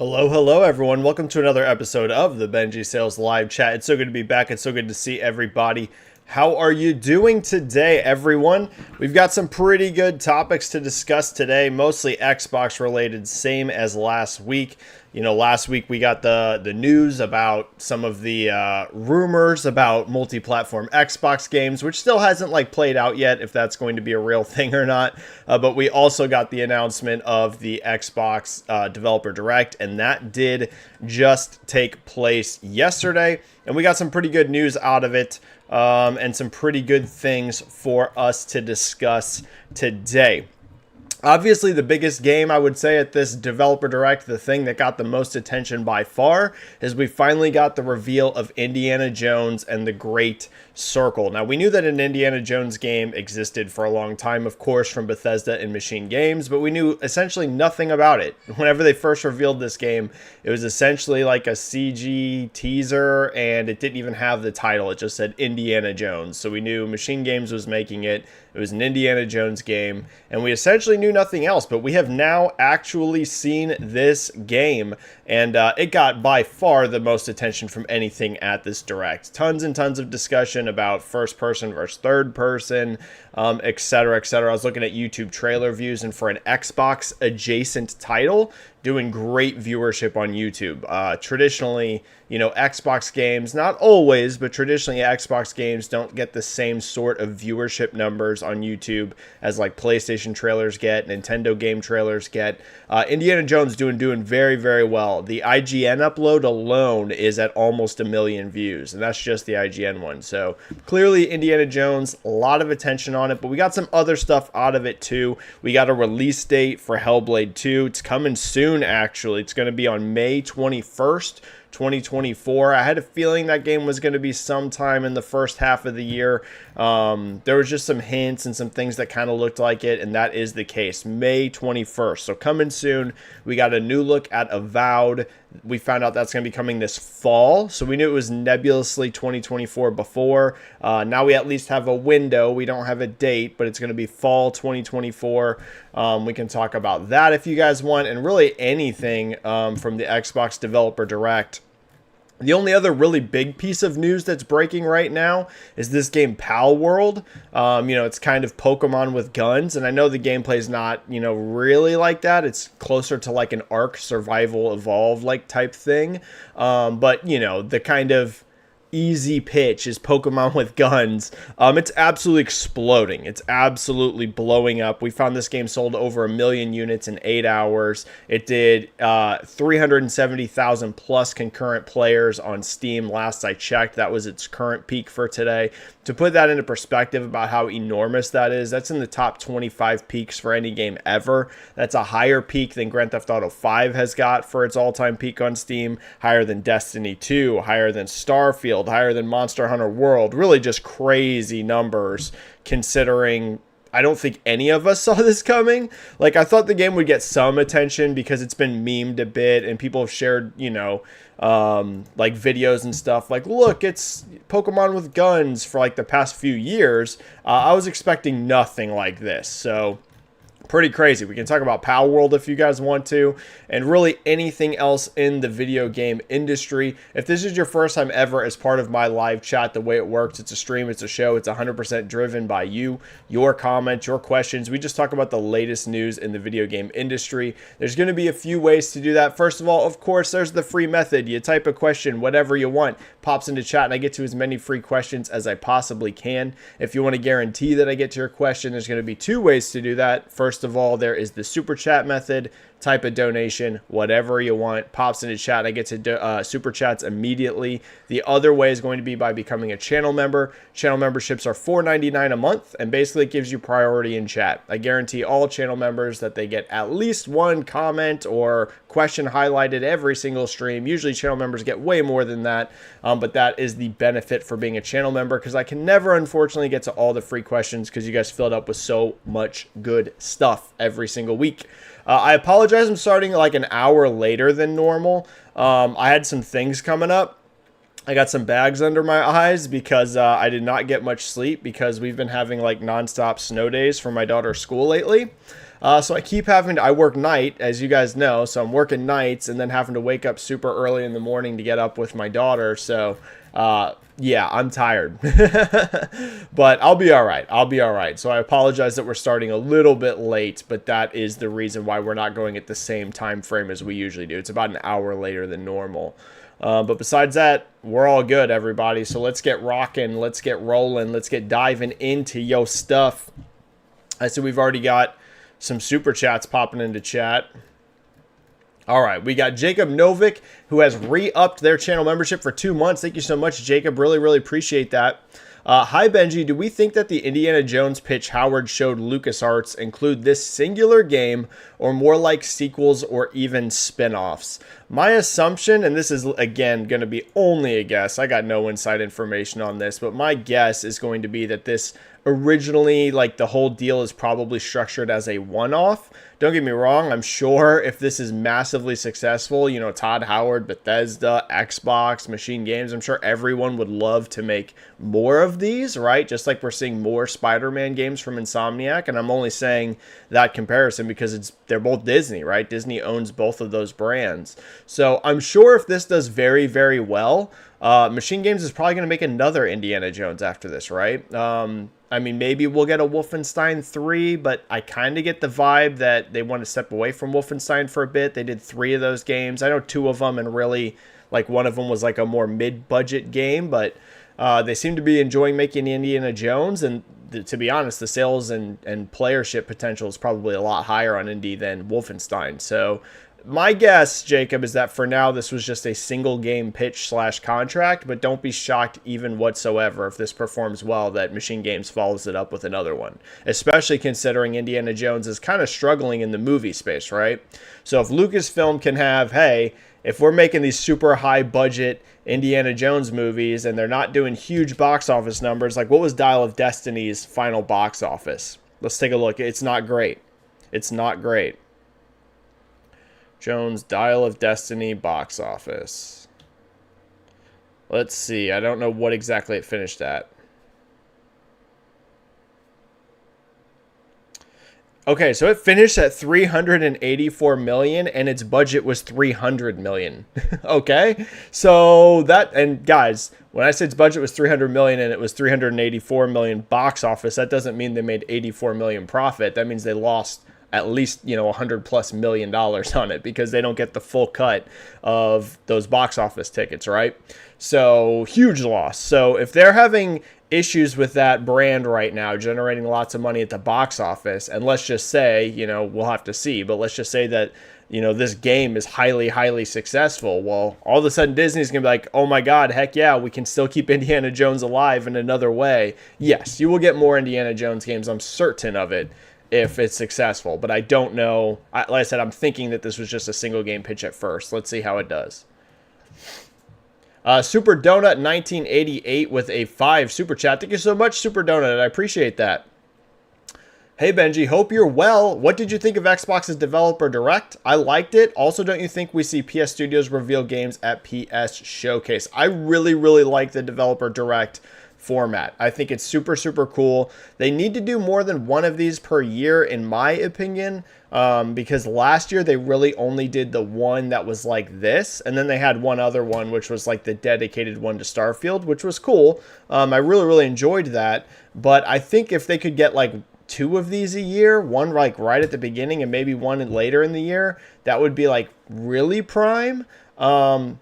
Hello, everyone. Welcome to another episode of the Benji-Sales live chat. It's so good to be back. It's so good to see everybody. How are you doing today, everyone? We've got some pretty good topics to discuss today, mostly Xbox related, same as last week. You know, last week we got the news about some of the rumors about multi-platform Xbox games, which still hasn't played out yet, if that's going to be a real thing or not. But we also got the announcement of the Xbox Developer Direct, and that did just take place yesterday. And we got some pretty good news out of it, and some pretty good things for us to discuss today. Obviously, the biggest game, I would say, at this Developer Direct, the thing that got the most attention by far, is we finally got the reveal of Indiana Jones and the Great Circle. Now, we knew that an Indiana Jones game existed for a long time, of course, from Bethesda and Machine Games, but we knew essentially nothing about it. Whenever they first revealed this game, it was essentially like a CG teaser, and it didn't even have the title. It just said Indiana Jones. So we knew Machine Games was making it. It was an Indiana Jones game, and we essentially knew nothing else, but we have now actually seen this game, and it got by far the most attention from anything at this Direct. Tons and tons of discussion about first person versus third person, etc., etc. I was looking at YouTube trailer views, and for an Xbox adjacent title, doing great viewership on YouTube. Traditionally, you know, Xbox games, not always, but traditionally Xbox games don't get the same sort of viewership numbers on YouTube as like PlayStation trailers get, Nintendo game trailers get. Indiana Jones doing very, very well. The IGN upload alone is at almost 1 million views, and that's just the IGN one. So clearly Indiana Jones, a lot of attention on it, but we got some other stuff out of it too. We got a release date for Hellblade 2. It's coming soon, actually. It's going to be on May 21st. 2024. I had a feeling that game was going to be sometime in the first half of the year. There was just some hints and some things that kind of looked like it, and that is the case. May 21st. So coming soon. We got a new look at Avowed. We found out that's going to be coming this fall. So we knew it was nebulously 2024 before. Now we at least have a window. We don't have a date, but it's going to be fall 2024. We can talk about that if you guys want, and really anything from the Xbox Developer Direct. The only other really big piece of news that's breaking right now is this game Palworld. You know, it's kind of Pokemon with guns, and I know the gameplay is not, you know, really like that. It's closer to like an Ark Survival Evolve like type thing. But, you know, the kind of easy pitch is Pokemon with guns. It's absolutely exploding. It's absolutely blowing up. We found this game sold over 1 million units in 8 hours. It did 370,000 plus concurrent players on Steam last I checked. That was its current peak for today. To put that into perspective about how enormous that is, that's in the top 25 peaks for any game ever. That's a higher peak than Grand Theft Auto 5 has got for its all-time peak on Steam, higher than Destiny 2, higher than Starfield, higher than Monster Hunter World. Really just crazy numbers considering I don't think any of us saw this coming. Like, I thought the game would get some attention because it's been memed a bit and people have shared, you know, like videos and stuff. Like, look, it's Pokemon with guns for like the past few years. I was expecting nothing like this. So pretty crazy. We can talk about Palworld if you guys want to, and really anything else in the video game industry. If this is your first time ever as part of my live chat, the way it works, it's a stream, it's a show, it's 100% driven by you, your comments, your questions. We just talk about the latest news in the video game industry. There's going to be a few ways to do that. First of all, of course, there's the free method. You type a question, whatever you want, pops into chat, and I get to as many free questions as I possibly can. If you want to guarantee that I get to your question, there's going to be 2 ways to do that. First of all, there is the super chat method. Type a donation, whatever you want, pops into chat. I get to super chats immediately. The other way is going to be by becoming a channel member. Channel memberships are $4.99 a month, and basically it gives you priority in chat. I guarantee all channel members that they get at least 1 comment or question highlighted every single stream. Usually channel members get way more than that, but that is the benefit for being a channel member, because I can never, unfortunately, get to all the free questions because you guys filled up with so much good stuff every single week. I apologize, I'm starting like an hour later than normal. I had some things coming up. I got some bags under my eyes because I did not get much sleep because we've been having like nonstop snow days for my daughter's school lately. So I keep having to, I work night, as you guys know, so I'm working nights and then having to wake up super early in the morning to get up with my daughter. So, yeah, I'm tired, but I'll be all right. I'll be all right. So I apologize that we're starting a little bit late, but that is the reason why we're not going at the same time frame as we usually do. It's about an hour later than normal. But besides that, we're all good, everybody. So let's get rocking. Let's get rolling. Let's get diving into yo stuff. I see we've already got some super chats popping into chat. All right, we got Jacob Novick, who has re-upped their channel membership for 2 months. Thank you so much, Jacob. Really, really appreciate that. Hi, Benji. Do we think that the Indiana Jones pitch Howard showed LucasArts include this singular game or more like sequels or even spin-offs? My assumption, and this is, again, going to be only a guess. I got no inside information on this, but my guess is going to be that this originally, like, the whole deal is probably structured as a one-off. Don't get me wrong, I'm sure if this is massively successful, you know, Todd Howard, Bethesda, Xbox, Machine Games, I'm sure everyone would love to make more of these, right? Just like we're seeing more Spider-Man games from Insomniac, and I'm only saying that comparison because they're both Disney, right? Disney owns both of those brands. So I'm sure if this does very, very well, Machine Games is probably going to make another Indiana Jones after this, right? I mean, maybe we'll get a Wolfenstein 3, but I kind of get the vibe that they want to step away from Wolfenstein for a bit. They did 3 of those games. I know 2 of them, and really, like, one of them was like a more mid-budget game, but they seem to be enjoying making Indiana Jones, and to be honest, the sales and playership potential is probably a lot higher on Indy than Wolfenstein. So my guess, Jacob, is that for now this was just a single game pitch / contract, but don't be shocked even whatsoever if this performs well that Machine Games follows it up with another one, especially considering Indiana Jones is kind of struggling in the movie space, right? So if Lucasfilm can have, hey, if we're making these super high budget Indiana Jones movies and they're not doing huge box office numbers, like what was Dial of Destiny's final box office? Let's take a look. It's not great. It's not great. Jones Dial of Destiny box office. Let's see. I don't know what exactly it finished at. Okay, so it finished at 384 million and its budget was 300 million. Okay? So that, and guys, when I say its budget was 300 million and it was 384 million box office, that doesn't mean they made 84 million profit. That means they lost at least, you know, $100+ million on it because they don't get the full cut of those box office tickets, right? So huge loss. So if they're having issues with that brand right now, generating lots of money at the box office, and let's just say, you know, we'll have to see, but let's just say that, you know, this game is highly, highly successful. Well, all of a sudden Disney's going to be like, oh my God, heck yeah, we can still keep Indiana Jones alive in another way. Yes, you will get more Indiana Jones games. I'm certain of it if it's successful, but I don't know. Like I said, I'm thinking that this was just a single game pitch at first. Let's see how it does. Super Donut 1988 with a 5 super chat. Thank you so much, Super Donut. I appreciate that. Hey Benji, hope you're well. What did you think of Xbox's Developer Direct? I liked it. Also, don't you think we see PS Studios reveal games at PS Showcase? I really, really like the Developer Direct format. I think it's super, super cool. They need to do more than one of these per year, in my opinion, because last year they really only did the one that was like this, and then they had one other one which was like the dedicated one to Starfield, which was cool. I really, really enjoyed that, but I think if they could get like 2 of these a year, one like right at the beginning and maybe one later in the year, that would be like really prime. I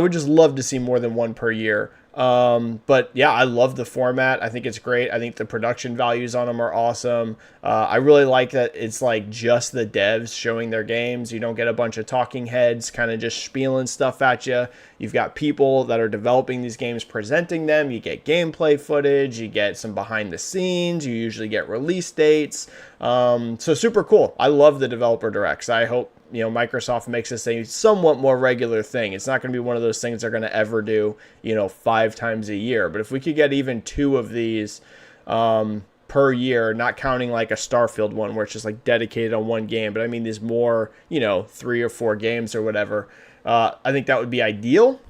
would just love to see more than one per year. But yeah, I love the format. I think it's great. I think the production values on them are awesome. I really like that it's like just the devs showing their games. You don't get a bunch of talking heads kind of just spieling stuff at you. You've got people that are developing these games presenting them. You get gameplay footage. You get some behind the scenes. You usually get release dates. So super cool. I love the developer directs. I hope, you know, Microsoft makes this a somewhat more regular thing. It's not going to be one of those things they're going to ever do, you know, 5 times a year. But if we could get even 2 of these per year, not counting like a Starfield one where it's just like dedicated on one game, but I mean these more, you know, 3 or 4 games or whatever, I think that would be ideal.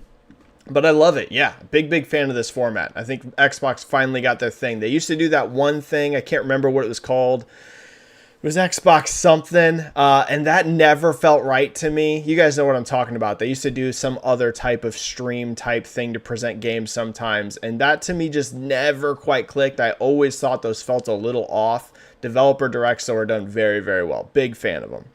But I love it. Yeah, big fan of this format. I think Xbox finally got their thing. They used to do that one thing. I can't remember what it was called. It was Xbox something, and that never felt right to me. You guys know what I'm talking about. They used to do some other type of stream type thing to present games sometimes, and that to me just never quite clicked. I always thought those felt a little off. Developer directs, though, are done very, very well. Big fan of them.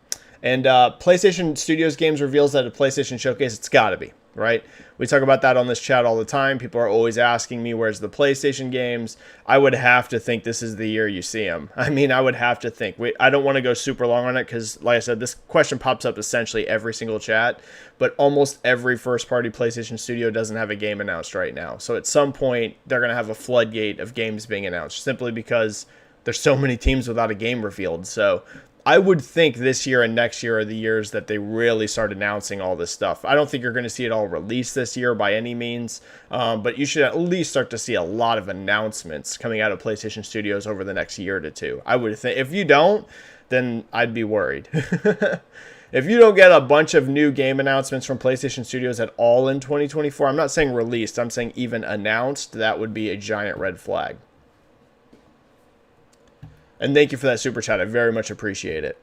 And PlayStation Studios games reveals at a PlayStation Showcase, it's got to be, right? We talk about that on this chat all the time. People are always asking me, where's the PlayStation games? I would have to think this is the year you see them. I mean, I would have to think. I don't want to go super long on it because, like I said, this question pops up essentially every single chat, but almost every first-party PlayStation studio doesn't have a game announced right now. So at some point, they're going to have a floodgate of games being announced simply because there's so many teams without a game revealed. So I would think this year and next year are the years that they really start announcing all this stuff. I don't think you're going to see it all released this year by any means, but you should at least start to see a lot of announcements coming out of PlayStation Studios over the next year to two. I would think. If you don't, then I'd be worried. If you don't get a bunch of new game announcements from PlayStation Studios at all in 2024, I'm not saying released, I'm saying even announced, that would be a giant red flag. And thank you for that super chat. I very much appreciate it.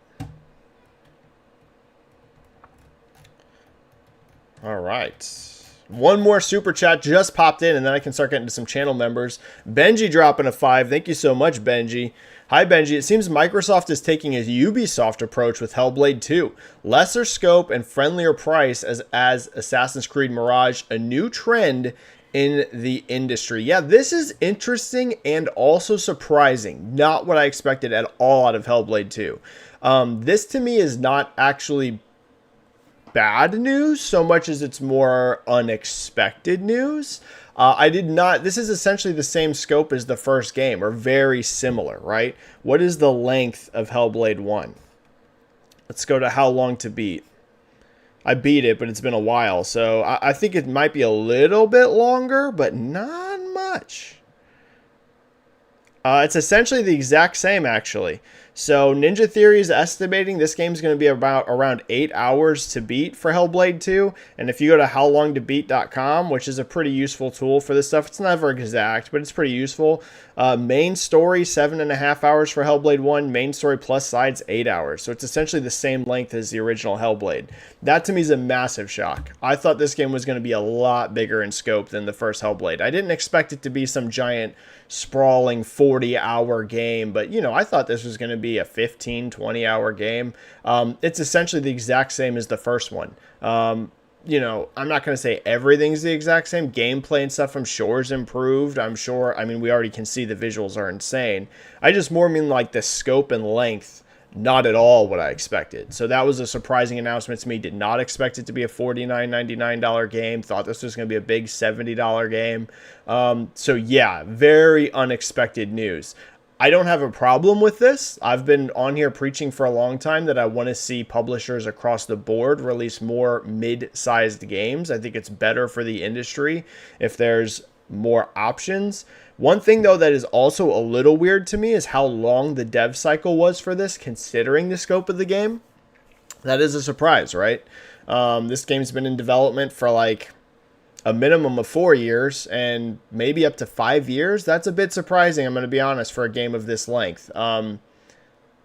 All right. One more super chat just popped in, and then I can start getting to some channel members. Benji dropping a 5. Thank you so much, Benji. Hi, Benji. It seems Microsoft is taking a Ubisoft approach with Hellblade 2. Lesser scope and friendlier price as Assassin's Creed Mirage, a new trend in the industry. Yeah, this is interesting and also surprising. Not what I expected at all out of Hellblade 2. This to me is not actually bad news so much as it's more unexpected news. This is essentially the same scope as the first game, or very similar, right? What is the length of Hellblade 1? Let's go to how long to beat. I beat it, but it's been a while, so I think it might be a little bit longer, but not much. It's essentially the exact same, actually. So Ninja Theory is estimating this game's going to be around 8 hours to beat for Hellblade 2. And if you go to howlongtobeat.com, which is a pretty useful tool for this stuff, it's never exact, but it's pretty useful. Main story, 7.5 hours for Hellblade 1. Main story plus sides, 8 hours. So it's essentially the same length as the original Hellblade. That to me is a massive shock. I thought this game was going to be a lot bigger in scope than the first Hellblade. I didn't expect it to be some giant sprawling 40-hour game, but I thought this was going to be a 15-20-hour game. It's essentially the exact same as the first one. I'm not going to say everything's the exact same. Gameplay and stuff I'm sure is improved. We already can see the visuals are insane. I just more mean like the scope and length, not at all what I expected. So that was a surprising announcement to me. Did not expect it to be a $49.99 game. Thought this was going to be a big $70 game. So yeah, very unexpected news. I don't have a problem with this. I've been on here preaching for a long time that I want to see publishers across the board release more mid-sized games. I think it's better for the industry if there's more options. One thing, though, that is also a little weird to me is how long the dev cycle was for this, considering the scope of the game. That is a surprise, right? This game's been in development for like a minimum of 4 years and maybe up to 5 years. That's a bit surprising, I'm going to be honest, for a game of this length.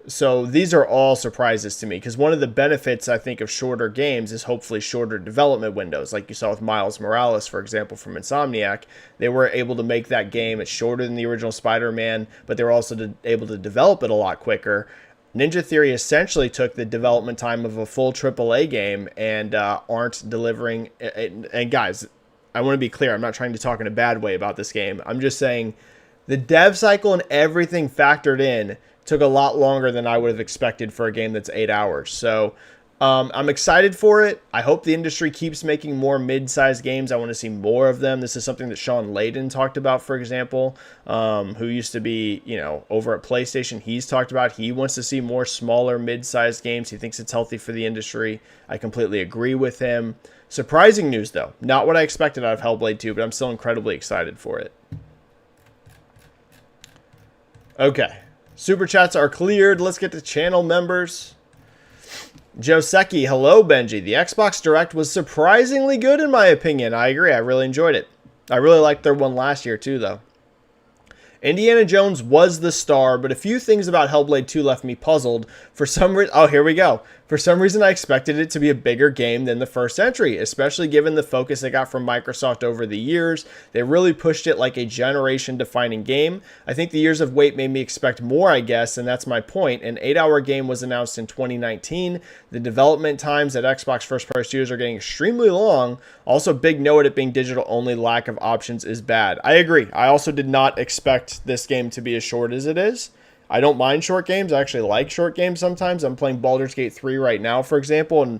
So these are all surprises to me, because one of the benefits, I think, of shorter games is hopefully shorter development windows. Like you saw with Miles Morales, for example, from Insomniac. They were able to make that game. It's shorter than the original Spider-Man, but they were also able to develop it a lot quicker. Ninja Theory essentially took the development time of a full AAA game and aren't delivering. And guys, I want to be clear. I'm not trying to talk in a bad way about this game. I'm just saying the dev cycle and everything factored in took a lot longer than I would have expected for a game that's 8 hours. So I'm excited for it. I hope the industry keeps making more mid-sized games. I want to see more of them. This is something that Sean Layden talked about, for example, who used to be, over at PlayStation. He's talked about he wants to see more smaller mid-sized games. He thinks it's healthy for the industry. I completely agree with him. Surprising news, though. Not what I expected out of Hellblade 2, but I'm still incredibly excited for it. Okay. Super chats are cleared. Let's get to channel members. Joseki, hello, Benji. The Xbox Direct was surprisingly good in my opinion. I agree. I really enjoyed it. I really liked their one last year too, though. Indiana Jones was the star, but a few things about Hellblade 2 left me puzzled. For some reason, oh, here we go. For some reason, I expected it to be a bigger game than the first entry, especially given the focus it got from Microsoft over the years. They really pushed it like a generation-defining game. I think the years of wait made me expect more, I guess, and that's my point. An 8-hour game was announced in 2019. The development times at Xbox first-party studios are getting extremely long. Also, big note, it being digital-only, lack of options is bad. I agree. I also did not expect this game to be as short as it is. I don't mind short games. I actually like short games sometimes. I'm playing Baldur's Gate 3 right now, for example. And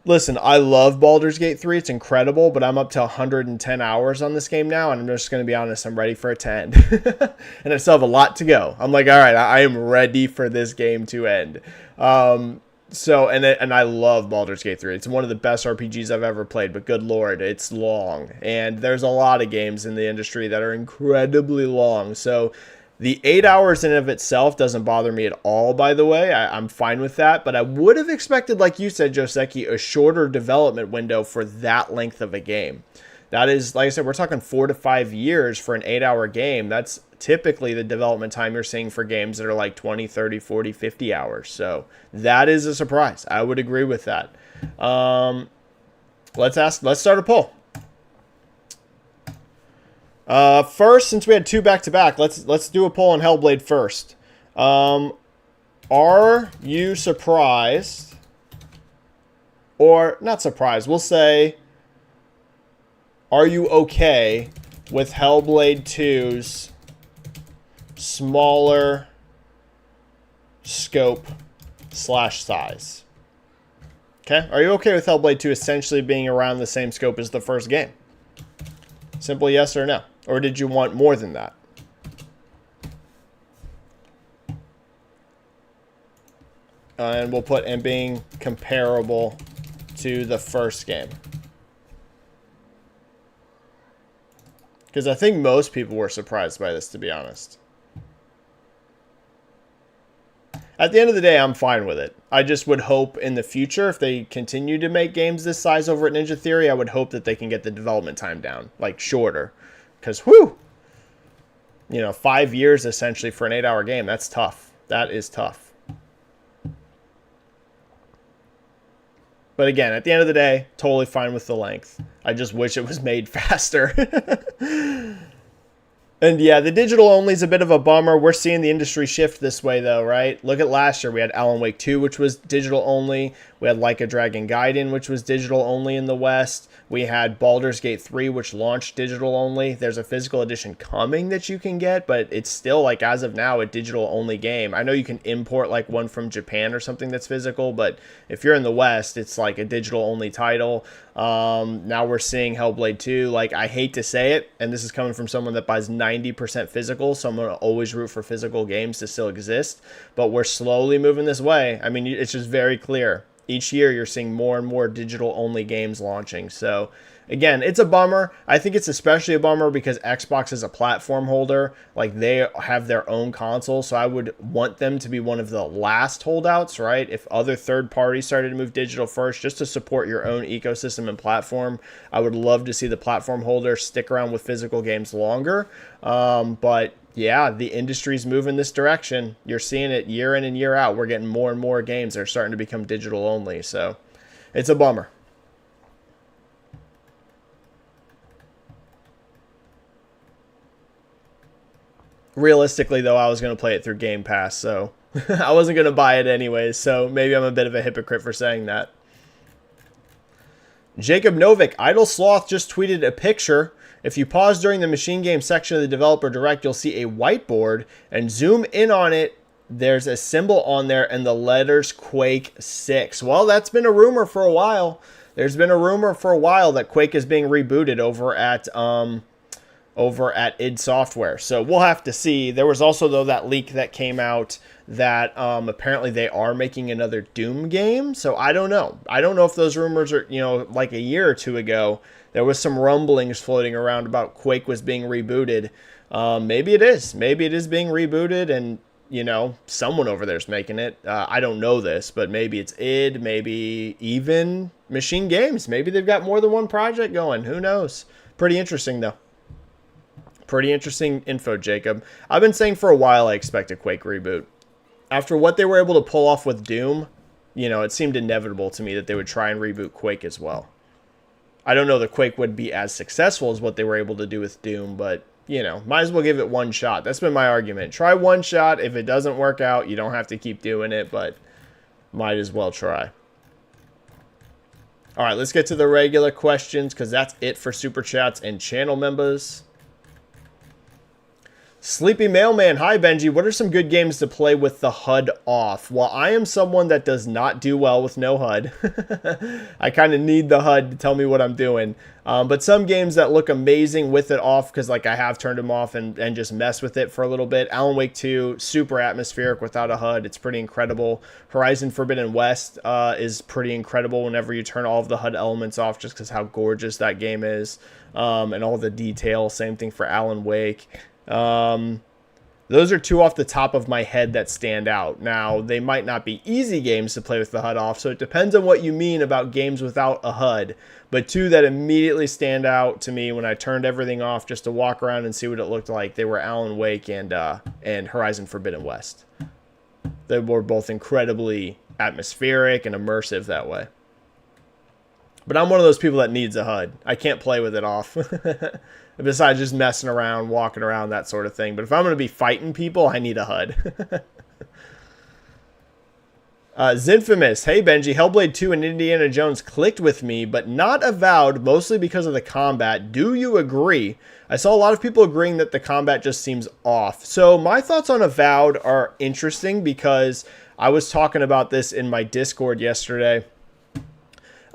listen, I love Baldur's Gate 3. It's incredible, but I'm up to 110 hours on this game now. And I'm just going to be honest, I'm ready for it to end. And I still have a lot to go. I'm like, all right, I am ready for this game to end. And I love Baldur's Gate 3. It's one of the best RPGs I've ever played, but good lord, it's long. And there's a lot of games in the industry that are incredibly long. So the 8 hours in and of itself doesn't bother me at all, by the way. I'm fine with that. But I would have expected, like you said, Joseki, a shorter development window for that length of a game. That is, like I said, we're talking 4 to 5 years for an 8-hour game. That's typically the development time you're seeing for games that are like 20, 30, 40, 50 hours. So that is a surprise. I would agree with that. Let's start a poll. First, since we had two back-to-back, let's do a poll on Hellblade first. Are you surprised, or not surprised? We'll say, are you okay with Hellblade 2's smaller scope / size? Okay, are you okay with Hellblade 2 essentially being around the same scope as the first game? Simple yes or no. Or did you want more than that? And we'll put and being comparable to the first game. Because I think most people were surprised by this, to be honest. At the end of the day, I'm fine with it. I just would hope in the future, if they continue to make games this size over at Ninja Theory, I would hope that they can get the development time down, like shorter. Because, whew, 5 years essentially for an 8-hour game, that's tough. That is tough. But again, at the end of the day, totally fine with the length. I just wish it was made faster. And yeah, the digital only is a bit of a bummer. We're seeing the industry shift this way, though, right? Look at last year. We had Alan Wake 2, which was digital only. We had Like a Dragon Gaiden, which was digital only in the West. We had Baldur's Gate 3, which launched digital only. There's a physical edition coming that you can get, but it's still, like, as of now, a digital only game. I know you can import, like, one from Japan or something that's physical, but if you're in the West, it's, like, a digital only title. Now we're seeing Hellblade 2. Like, I hate to say it, and this is coming from someone that buys 90% physical, so I'm going to always root for physical games to still exist, but we're slowly moving this way. I mean, it's just very clear. Each year you're seeing more and more digital-only games launching. So, again, it's a bummer. I think it's especially a bummer because Xbox is a platform holder. Like, they have their own console, so I would want them to be one of the last holdouts, right? If other third parties started to move digital first, just to support your own ecosystem and platform, I would love to see the platform holder stick around with physical games longer. But yeah, the industry's moving this direction. You're seeing it year in and year out. We're getting more and more games that are starting to become digital only. So it's a bummer. Realistically, though, I was going to play it through Game Pass, so I wasn't going to buy it anyways. So maybe I'm a bit of a hypocrite for saying that. Jacob Novik, Idle Sloth just tweeted a picture. If you pause during the machine game section of the developer direct, you'll see a whiteboard, and zoom in on it. There's a symbol on there and the letters Quake 6. Well, that's been a rumor for a while. There's been a rumor for a while that Quake is being rebooted over at id Software. So we'll have to see. There was also, though, that leak that came out that apparently they are making another Doom game. So I don't know. I don't know if those rumors are, like a year or two ago, there was some rumblings floating around about Quake was being rebooted. Maybe it is. Maybe it is being rebooted and, someone over there is making it. I don't know this, but maybe it's id, maybe even Machine Games. Maybe they've got more than one project going. Who knows? Pretty interesting, though. Pretty interesting info, Jacob. I've been saying for a while I expect a Quake reboot. After what they were able to pull off with Doom, you know, it seemed inevitable to me that they would try and reboot Quake as well. I don't know that Quake would be as successful as what they were able to do with Doom, but, you know, might as well give it one shot. That's been my argument. Try one shot. If it doesn't work out, you don't have to keep doing it, but might as well try. All right, let's get to the regular questions because that's it for Super Chats and channel members. Sleepy Mailman, hi Benji, what are some good games to play with the HUD off? Well, I am someone that does not do well with no HUD. I kind of need the HUD to tell me what I'm doing. But some games that look amazing with it off, because like I have turned them off and just mess with it for a little bit. Alan Wake 2, super atmospheric without a HUD. It's pretty incredible. Horizon Forbidden West is pretty incredible whenever you turn all of the HUD elements off, just because how gorgeous that game is. And all the detail. Same thing for Alan Wake. Those are two off the top of my head that stand out. Now, they might not be easy games to play with the HUD off, so it depends on what you mean about games without a HUD. But two that immediately stand out to me when I turned everything off just to walk around and see what it looked like, they were Alan Wake and Horizon Forbidden West. They were both incredibly atmospheric and immersive that way. But I'm one of those people that needs a HUD. I can't play with it off. Besides just messing around, walking around, that sort of thing. But if I'm going to be fighting people, I need a HUD. Zinfamous, hey Benji, Hellblade 2 and Indiana Jones clicked with me, but not Avowed, mostly because of the combat. Do you agree? I saw a lot of people agreeing that the combat just seems off. So my thoughts on Avowed are interesting because I was talking about this in my Discord yesterday.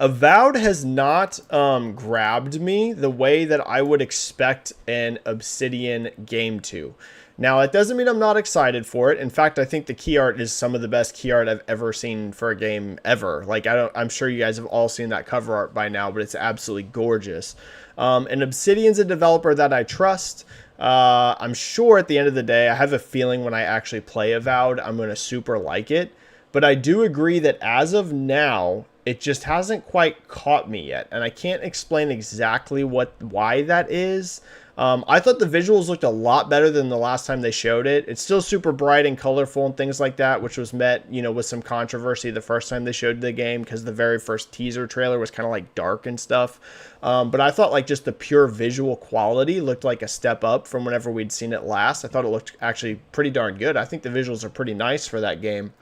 Avowed has not grabbed me the way that I would expect an Obsidian game to. Now, it doesn't mean I'm not excited for it. In fact, I think the key art is some of the best key art I've ever seen for a game ever. Like, I'm sure you guys have all seen that cover art by now, but it's absolutely gorgeous. And Obsidian's a developer that I trust. I'm sure at the end of the day, I have a feeling when I actually play Avowed, I'm going to super like it. But I do agree that as of now, it just hasn't quite caught me yet, and I can't explain exactly why that is. I thought the visuals looked a lot better than the last time they showed it. It's still super bright and colorful and things like that, which was met, you know, with some controversy the first time they showed the game because the very first teaser trailer was kind of like dark and stuff. But I thought like just the pure visual quality looked like a step up from whenever we'd seen it last. I thought it looked actually pretty darn good. I think the visuals are pretty nice for that game.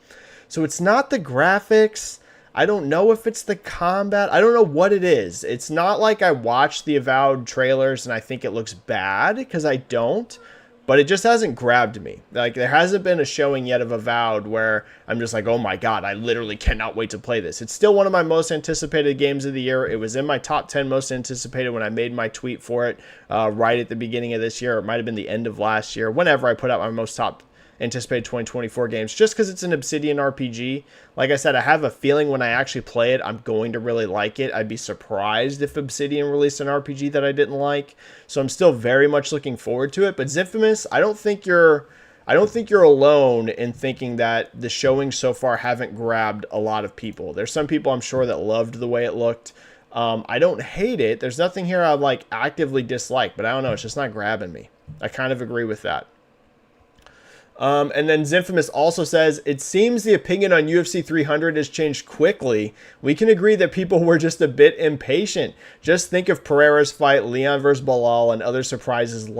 So it's not the graphics. I don't know if it's the combat. I don't know what it is. It's not like I watched the Avowed trailers and I think it looks bad, because I don't. But it just hasn't grabbed me. Like, there hasn't been a showing yet of Avowed where I'm just like, oh my god, I literally cannot wait to play this. It's still one of my most anticipated games of the year. It was in my top 10 most anticipated when I made my tweet for it right at the beginning of this year. It might have been the end of last year, whenever I put out my most top anticipated 2024 games, just because it's an Obsidian RPG. Like I said, I have a feeling when I actually play it, I'm going to really like it. I'd be surprised if Obsidian released an RPG that I didn't like. So I'm still very much looking forward to it. But Zinfamous, I don't think you're alone in thinking that the showings so far haven't grabbed a lot of people. There's some people I'm sure that loved the way it looked. I don't hate it. There's nothing here I like actively dislike, but I don't know. It's just not grabbing me. I kind of agree with that. And then Zinfamous also says, it seems the opinion on UFC 300 has changed quickly. We can agree that people were just a bit impatient. Just think of Pereira's fight, Leon versus Bilal, and other surprises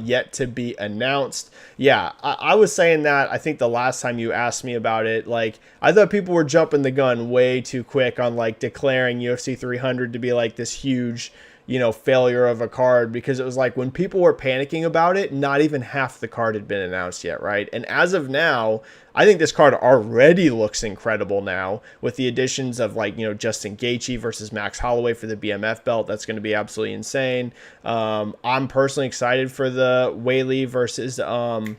yet to be announced. Yeah, I was saying that, I think the last time you asked me about it, like, I thought people were jumping the gun way too quick on, like, declaring UFC 300 to be, like, this huge, you know, failure of a card, because it was like when people were panicking about it, not even half the card had been announced yet, right? And as of now, I think this card already looks incredible now with the additions of, like, you know, Justin Gaethje versus Max Holloway for the BMF belt. That's going to be absolutely insane. I'm personally excited for the Weili versus Yan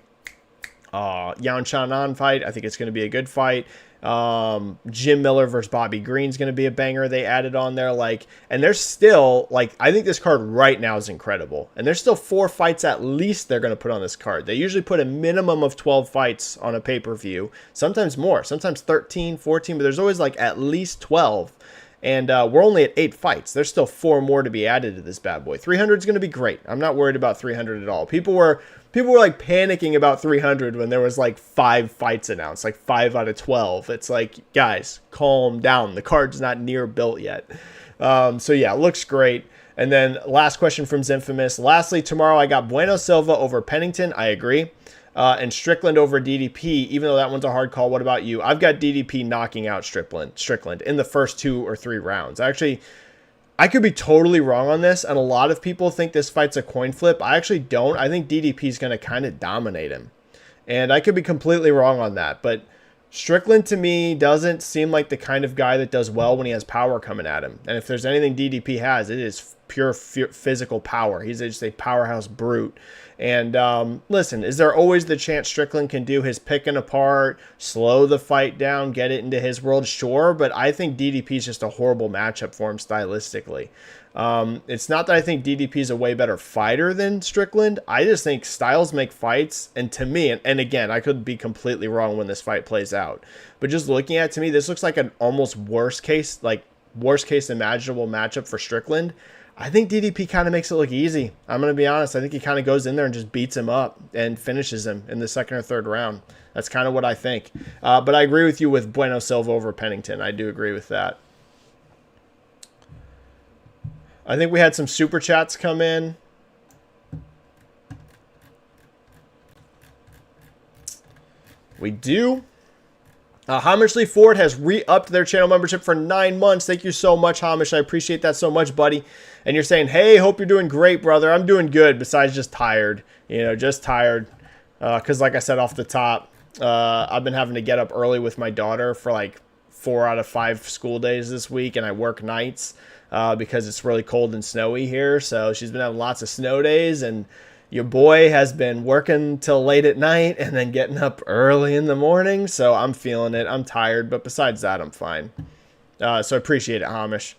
Chanan fight. I think it's going to be a good fight. Jim Miller versus Bobby Green is going to be a banger they added on there. Like, and there's still, like, I think this card right now is incredible. And there's still 4 fights at least they're going to put on this card. They usually put a minimum of 12 fights on a pay-per-view, sometimes more, sometimes 13, 14, but there's always like at least 12. And we're only at 8 fights. There's still 4 more to be added to this bad boy. 300 is going to be great. I'm not worried about 300 at all. People were like panicking about 300 when there was like 5 fights announced, like 5 out of 12. It's like, guys, calm down. The card's not near built yet. So yeah, looks great. And then last question from Zinfamous. Lastly, tomorrow I got Bueno Silva over Pennington. I agree. And Strickland over DDP, even though that one's a hard call. What about you? I've got DDP knocking out Strickland in the first 2 or 3 rounds. Actually, I could be totally wrong on this, and a lot of people think this fight's a coin flip. I actually don't. I think DDP is going to kind of dominate him. And I could be completely wrong on that, but Strickland to me doesn't seem like the kind of guy that does well when he has power coming at him. And if there's anything DDP has, it is pure physical power. He's just a powerhouse brute. And listen, is there always the chance Strickland can do his picking apart, slow the fight down, get it into his world? Sure, but I think DDP is just a horrible matchup for him stylistically. It's not that I think DDP is a way better fighter than Strickland. I just think styles make fights. And to me, and again, I could be completely wrong when this fight plays out, but just looking at it, to me, this looks like an almost worst case imaginable matchup for Strickland. I think DDP kind of makes it look easy. I'm going to be honest. I think he kind of goes in there and just beats him up and finishes him in the 2nd or 3rd round. That's kind of what I think. But I agree with you with Bueno Silva over Pennington. I do agree with that. I think we had some super chats come in. We do. Hamishley Ford has re-upped their channel membership for 9 months. Thank you so much, Hamish. I appreciate that so much, buddy. And you're saying, hey, hope you're doing great, brother. I'm doing good, besides just tired. Just tired. Because like I said off the top, I've been having to get up early with my daughter for like 4 out of 5 school days this week, and I work nights because it's really cold and snowy here. So she's been having lots of snow days, and your boy has been working till late at night and then getting up early in the morning. So I'm feeling it. I'm tired, but besides that, I'm fine. So I appreciate it, Hamish.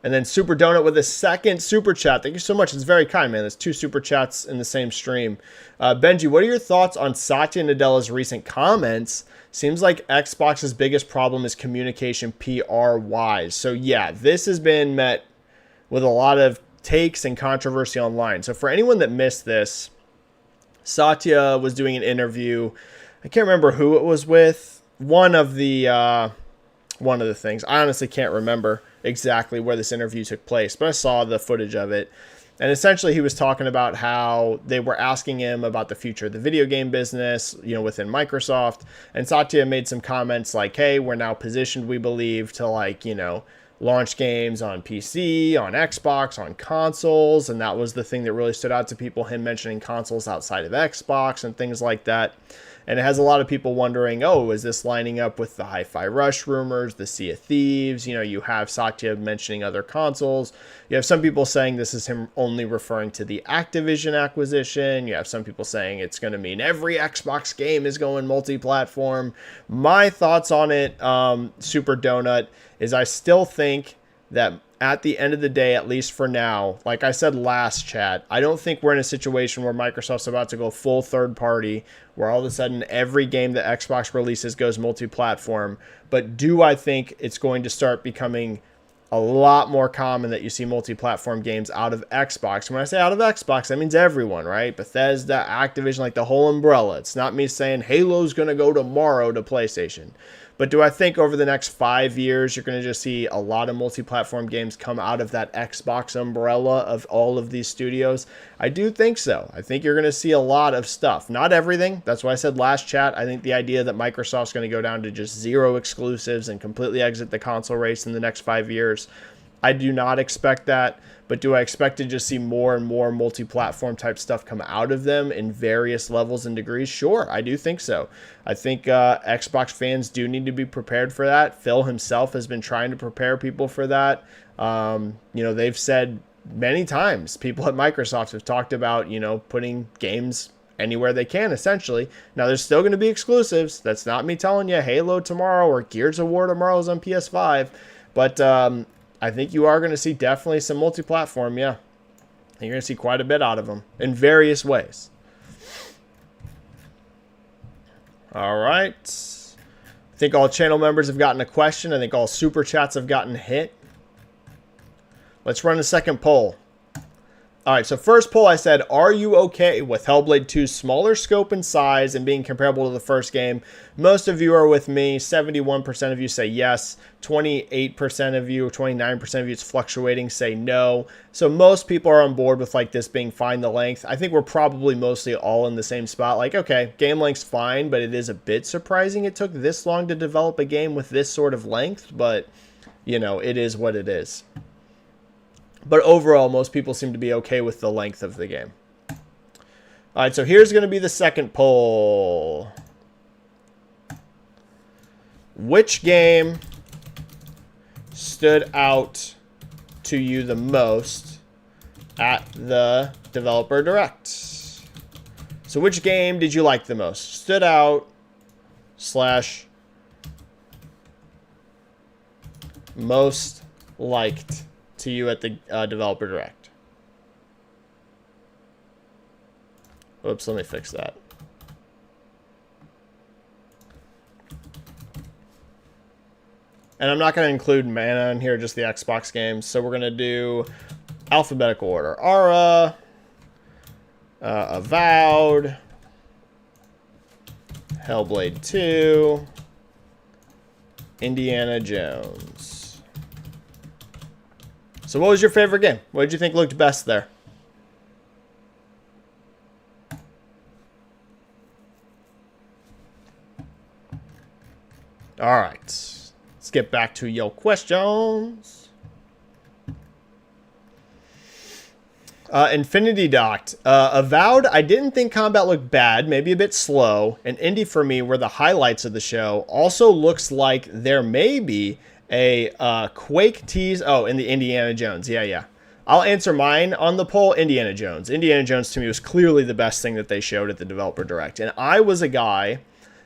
And then Super Donut with a second super chat. Thank you so much. It's very kind, man. There's 2 super chats in the same stream. Benji, what are your thoughts on Satya Nadella's recent comments? Seems like Xbox's biggest problem is communication PR-wise. So yeah, this has been met with a lot of takes and controversy online. So for anyone that missed this, Satya was doing an interview. I can't remember who it was with. One of the things. I honestly can't remember exactly where this interview took place, but I saw the footage of it. And essentially he was talking about how they were asking him about the future of the video game business, within Microsoft. And Satya made some comments like, hey, we're now positioned, we believe, to launch games on PC, on Xbox, on consoles. And that was the thing that really stood out to people, him mentioning consoles outside of Xbox and things like that. And it has a lot of people wondering, oh, is this lining up with the Hi-Fi Rush rumors, the Sea of Thieves? You have Satya mentioning other consoles. You have some people saying this is him only referring to the Activision acquisition. You have some people saying it's going to mean every Xbox game is going multi-platform. My thoughts on it, Super Donut, is I still think that at the end of the day, at least for now, like I said last chat, I don't think we're in a situation where Microsoft's about to go full third party, where all of a sudden every game that Xbox releases goes multi-platform. But do I think it's going to start becoming a lot more common that you see multi-platform games out of Xbox? When I say out of Xbox, that means everyone, right? Bethesda, Activision, like the whole umbrella. It's not me saying Halo's going to go tomorrow to PlayStation. But do I think over the next 5 years, you're going to just see a lot of multi-platform games come out of that Xbox umbrella of all of these studios? I do think so. I think you're going to see a lot of stuff. Not everything. That's why I said last chat. I think the idea that Microsoft's going to go down to just 0 exclusives and completely exit the console race in the next 5 years, I do not expect that. But do I expect to just see more and more multi-platform type stuff come out of them in various levels and degrees? Sure, I do think so. I think Xbox fans do need to be prepared for that. Phil himself has been trying to prepare people for that. They've said many times, people at Microsoft have talked about, putting games anywhere they can, essentially. Now, there's still going to be exclusives. That's not me telling you Halo tomorrow or Gears of War tomorrow is on PS5. But I think you are going to see definitely some multi-platform, yeah. You're going to see quite a bit out of them in various ways. All right. I think all channel members have gotten a question. I think all super chats have gotten hit. Let's run a second poll. All right, so first poll I said, are you okay with Hellblade 2's smaller scope and size and being comparable to the first game? Most of you are with me. 71% of you say yes. 28% of you, or 29% of you, it's fluctuating, say no. So most people are on board with like this being fine the length. I think we're probably mostly all in the same spot. Like, okay, game length's fine, but it is a bit surprising it took this long to develop a game with this sort of length. But, you know, it is what it is. But overall, most people seem to be okay with the length of the game. All right, so here's going to be the second poll. Which game stood out to you the most at the Developer Direct? So which game did you like the most? Stood out / most liked to you at the Developer Direct. Oops, let me fix that. And I'm not going to include Mana in here, just the Xbox games. So we're going to do alphabetical order. Aura, Avowed, Hellblade 2, Indiana Jones. So what was your favorite game? What did you think looked best there? All right. Let's get back to your questions. Infinity Docked. Avowed, I didn't think combat looked bad, maybe a bit slow. And Indie for me were the highlights of the show. Also looks like there may be a Quake tease. Oh, in the Indiana Jones. Yeah. I'll answer mine on the poll. Indiana Jones. Indiana Jones to me was clearly the best thing that they showed at the Developer Direct. And I was a guy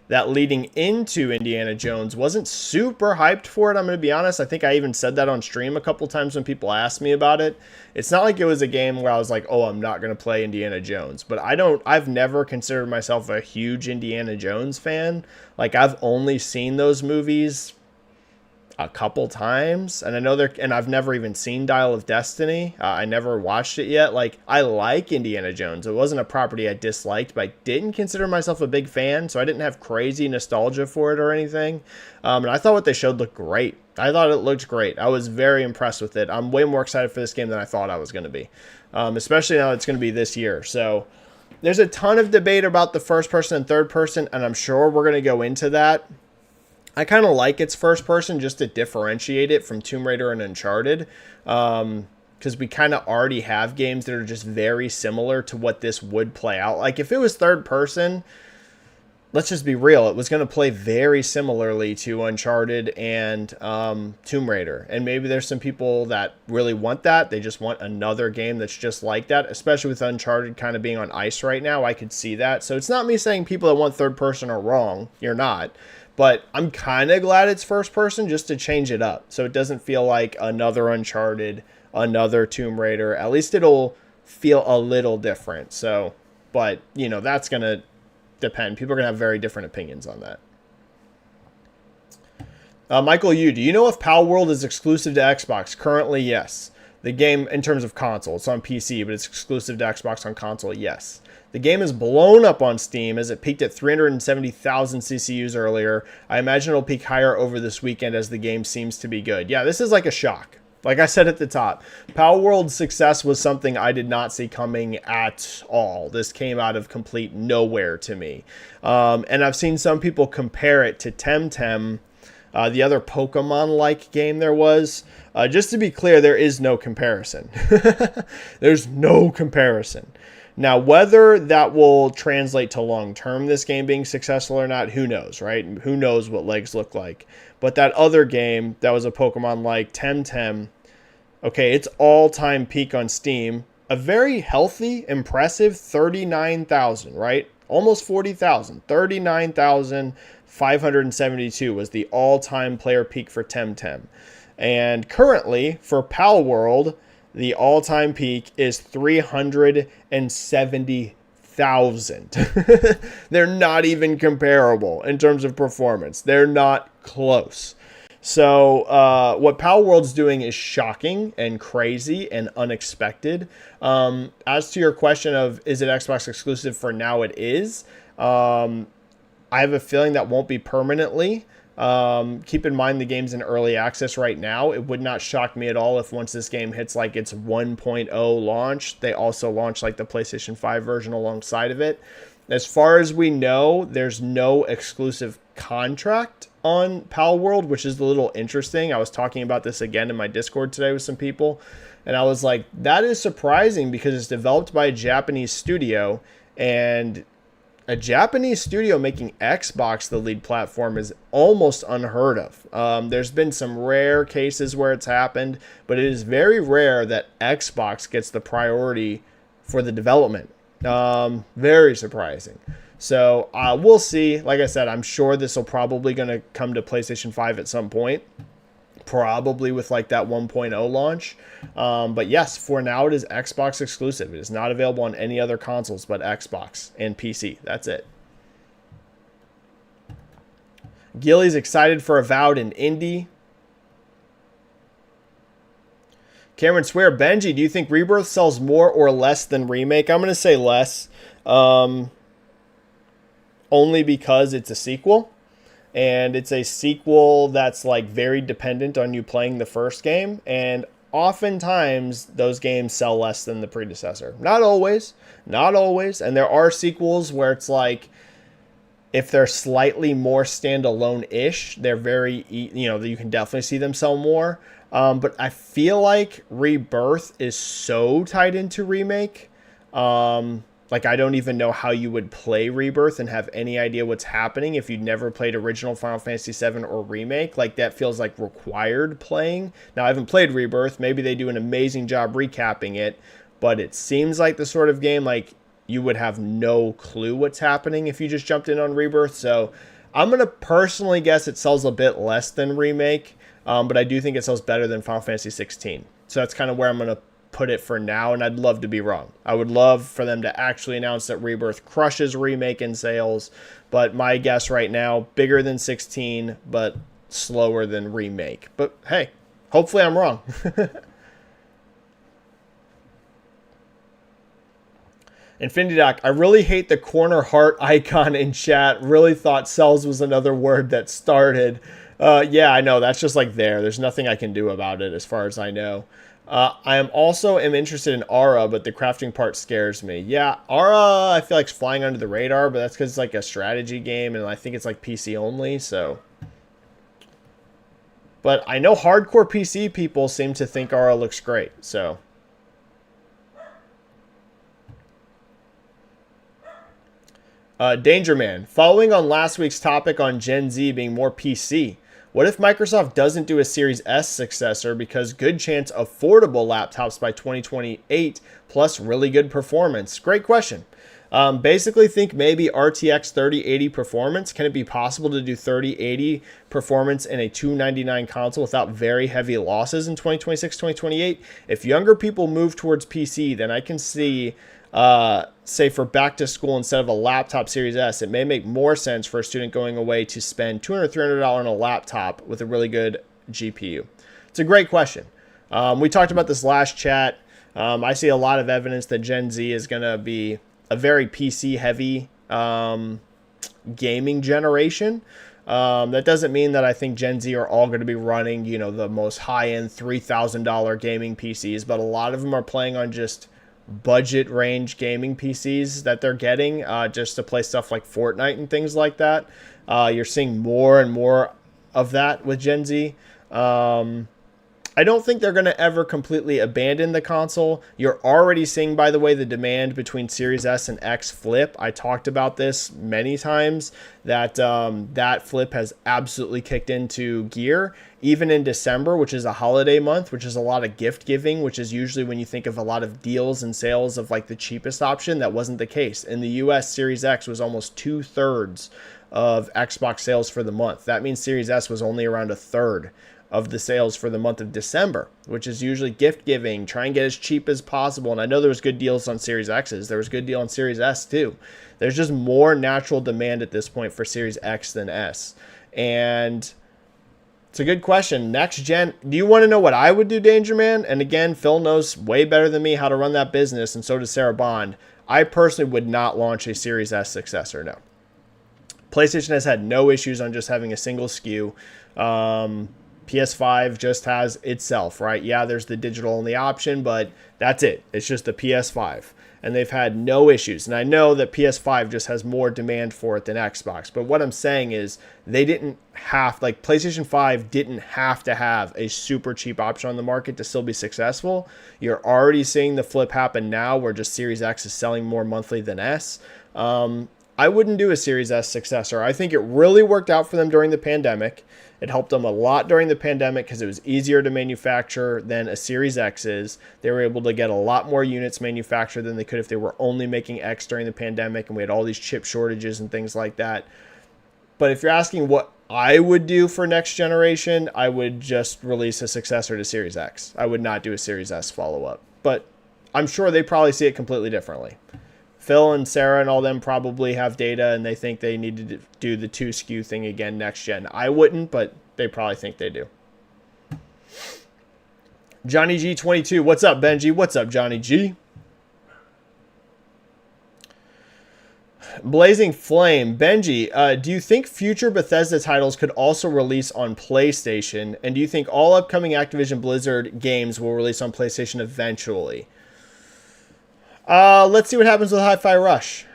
that leading into Indiana Jones wasn't super hyped for it. I'm going to be honest. I think I even said that on stream a couple times when people asked me about it. It's not like it was a game where I was like, oh, I'm not going to play Indiana Jones. But I've never considered myself a huge Indiana Jones fan. Like, I've only seen those movies a couple times, and I know and I've never even seen Dial of Destiny. I never watched it yet. Like, I like Indiana Jones. It wasn't a property I disliked, but I didn't consider myself a big fan, so I didn't have crazy nostalgia for it or anything. And I thought what they showed looked great. I thought it looked great. I was very impressed with it. I'm way more excited for this game than I thought I was going to be, especially now it's going to be this year. So there's a ton of debate about the first person and third person, and I'm sure we're going to go into that. I kind of like its first person just to differentiate it from Tomb Raider and Uncharted, because we kind of already have games that are just very similar to what this would play out. Like, if it was third person, let's just be real, it was going to play very similarly to Uncharted and Tomb Raider. And maybe there's some people that really want that. They just want another game that's just like that, especially with Uncharted kind of being on ice right now. I could see that. So it's not me saying people that want third person are wrong. You're not. But I'm kind of glad it's first person just to change it up. So it doesn't feel like another Uncharted, another Tomb Raider. At least it'll feel a little different. So, but, you know, that's going to depend. People are going to have very different opinions on that. Michael Yu, do you know if Palworld is exclusive to Xbox? Currently, yes. The game, in terms of console, it's on PC, but it's exclusive to Xbox on console, yes. The game is blown up on Steam as it peaked at 370,000 CCUs earlier. I imagine it'll peak higher over this weekend as the game seems to be good. Yeah, this is like a shock. Like I said at the top, Palworld's success was something I did not see coming at all. This came out of complete nowhere to me. And I've seen some people compare it to Temtem, the other Pokemon-like game there was. Just to be clear, there is no comparison. There's no comparison. Now, whether that will translate to long-term, this game being successful or not, who knows, right? Who knows what legs look like. But that other game that was a Pokemon-like, Temtem, okay, its all-time peak on Steam, a very healthy, impressive 39,000, right? Almost 40,000. 39,572 was the all-time player peak for Temtem. And currently, for Palworld, the all-time peak is 370,000. They're not even comparable in terms of performance. They're not close. So what Palworld's doing is shocking and crazy and unexpected. As to your question of is it Xbox exclusive, for now it is. I have a feeling that won't be permanently. Keep in mind the game's in early access right now. It would not shock me at all if once this game hits like its 1.0 launch, they also launch like the PlayStation 5 version alongside of it. As far as we know, there's no exclusive contract on Palworld, which is a little interesting. I was talking about this again in my Discord today with some people, and I was like, that is surprising because it's developed by a Japanese studio, and a Japanese studio making Xbox the lead platform is almost unheard of. There's been some rare cases where it's happened, but it is very rare that Xbox gets the priority for the development. Very surprising. So we'll see. Like I said, I'm sure this will probably going to come to PlayStation 5 at some point. Probably with like that 1.0 launch. But yes, for now it is Xbox exclusive. It is not available on any other consoles but Xbox and PC. That's it. Gilly's excited for Avowed and Indie. Cameron Swear, Benji, do you think Rebirth sells more or less than Remake? I'm going to say less. Only because it's a sequel. And it's a sequel that's like very dependent on you playing the first game. And oftentimes those games sell less than the predecessor. Not always. Not always. And there are sequels where it's like, if they're slightly more standalone-ish, they're very, you can definitely see them sell more. But I feel like Rebirth is so tied into Remake. Like, I don't even know how you would play Rebirth and have any idea what's happening if you'd never played original Final Fantasy VII or Remake. Like, that feels like required playing. Now, I haven't played Rebirth. Maybe they do an amazing job recapping it. But it seems like the sort of game, like, you would have no clue what's happening if you just jumped in on Rebirth. So, I'm going to personally guess it sells a bit less than Remake. But I do think it sells better than Final Fantasy 16. So, that's kind of where I'm going to put it for now, and I'd love to be wrong. I would love for them to actually announce that Rebirth crushes Remake in sales, but my guess right now, bigger than 16, but slower than Remake. But hey, hopefully I'm wrong. Infinity Doc, I really hate the corner heart icon in chat. Really thought cells was another word that started. Yeah, I know. That's just like there. There's nothing I can do about it as far as I know. I am also interested in Aura, but the crafting part scares me. Yeah, Aura, I feel like it's flying under the radar, but that's because it's like a strategy game, and I think it's like PC only, so. But I know hardcore PC people seem to think Aura looks great, so. Danger Man, following on last week's topic on Gen Z being more PC, what if Microsoft doesn't do a Series S successor because good chance affordable laptops by 2028 plus really good performance? Great question. Basically think maybe RTX 3080 performance. Can it be possible to do 3080 performance in a $299 console without very heavy losses in 2026, 2028? If younger people move towards PC, then I can see say for back to school, instead of a laptop Series S, it may make more sense for a student going away to spend $200, $300 on a laptop with a really good GPU. It's a great question. We talked about this last chat. I see a lot of evidence that Gen Z is going to be a very PC heavy gaming generation. That doesn't mean that I think Gen Z are all going to be running, the most high-end $3,000 gaming PCs, but a lot of them are playing on just budget range gaming PCs that they're getting just to play stuff like Fortnite and things like that. You're seeing more and more of that with Gen Z. I don't think they're going to ever completely abandon the console. You're already seeing, by the way, the demand between Series S and X flip. I talked about this many times, that that flip has absolutely kicked into gear. Even in December, which is a holiday month, which is a lot of gift giving, which is usually when you think of a lot of deals and sales of like the cheapest option. That wasn't the case. In the US, Series X was almost 2/3 of Xbox sales for the month. That means Series S was only around 1/3 of the sales for the month of December, which is usually gift giving, try and get as cheap as possible. And I know there was good deals on Series X's. There was good deal on Series S too. There's just more natural demand at this point for Series X than S. And It's a good question. Next gen, do you want to know what I would do, Danger Man? And again, Phil knows way better than me how to run that business, and so does Sarah Bond. I personally would not launch a Series S successor, no. PlayStation has had no issues on just having a single SKU. PS5 just has itself, right? Yeah, there's the digital only option, but that's it. It's just the PS5. And they've had no issues. And I know that PS5 just has more demand for it than Xbox. But what I'm saying is they didn't have, like PlayStation 5 didn't have to have a super cheap option on the market to still be successful. You're already seeing the flip happen now where just Series X is selling more monthly than S. I wouldn't do a Series S successor. I think it really worked out for them during the pandemic. It helped them a lot during the pandemic because it was easier to manufacture than a Series X is. They were able to get a lot more units manufactured than they could if they were only making X during the pandemic, and we had all these chip shortages and things like that. But if you're asking what I would do for next generation, I would just release a successor to Series X. I would not do a Series S follow-up. But I'm sure they probably see it completely differently. Phil and Sarah and all them probably have data and they think they need to do the 2 SKU thing again next gen. I wouldn't, but they probably think they do. Johnny G22, what's up, Benji? What's up, Johnny G? Blazing Flame, Benji, do you think future Bethesda titles could also release on PlayStation? And do you think all upcoming Activision Blizzard games will release on PlayStation eventually? Let's see what happens with Hi-Fi Rush.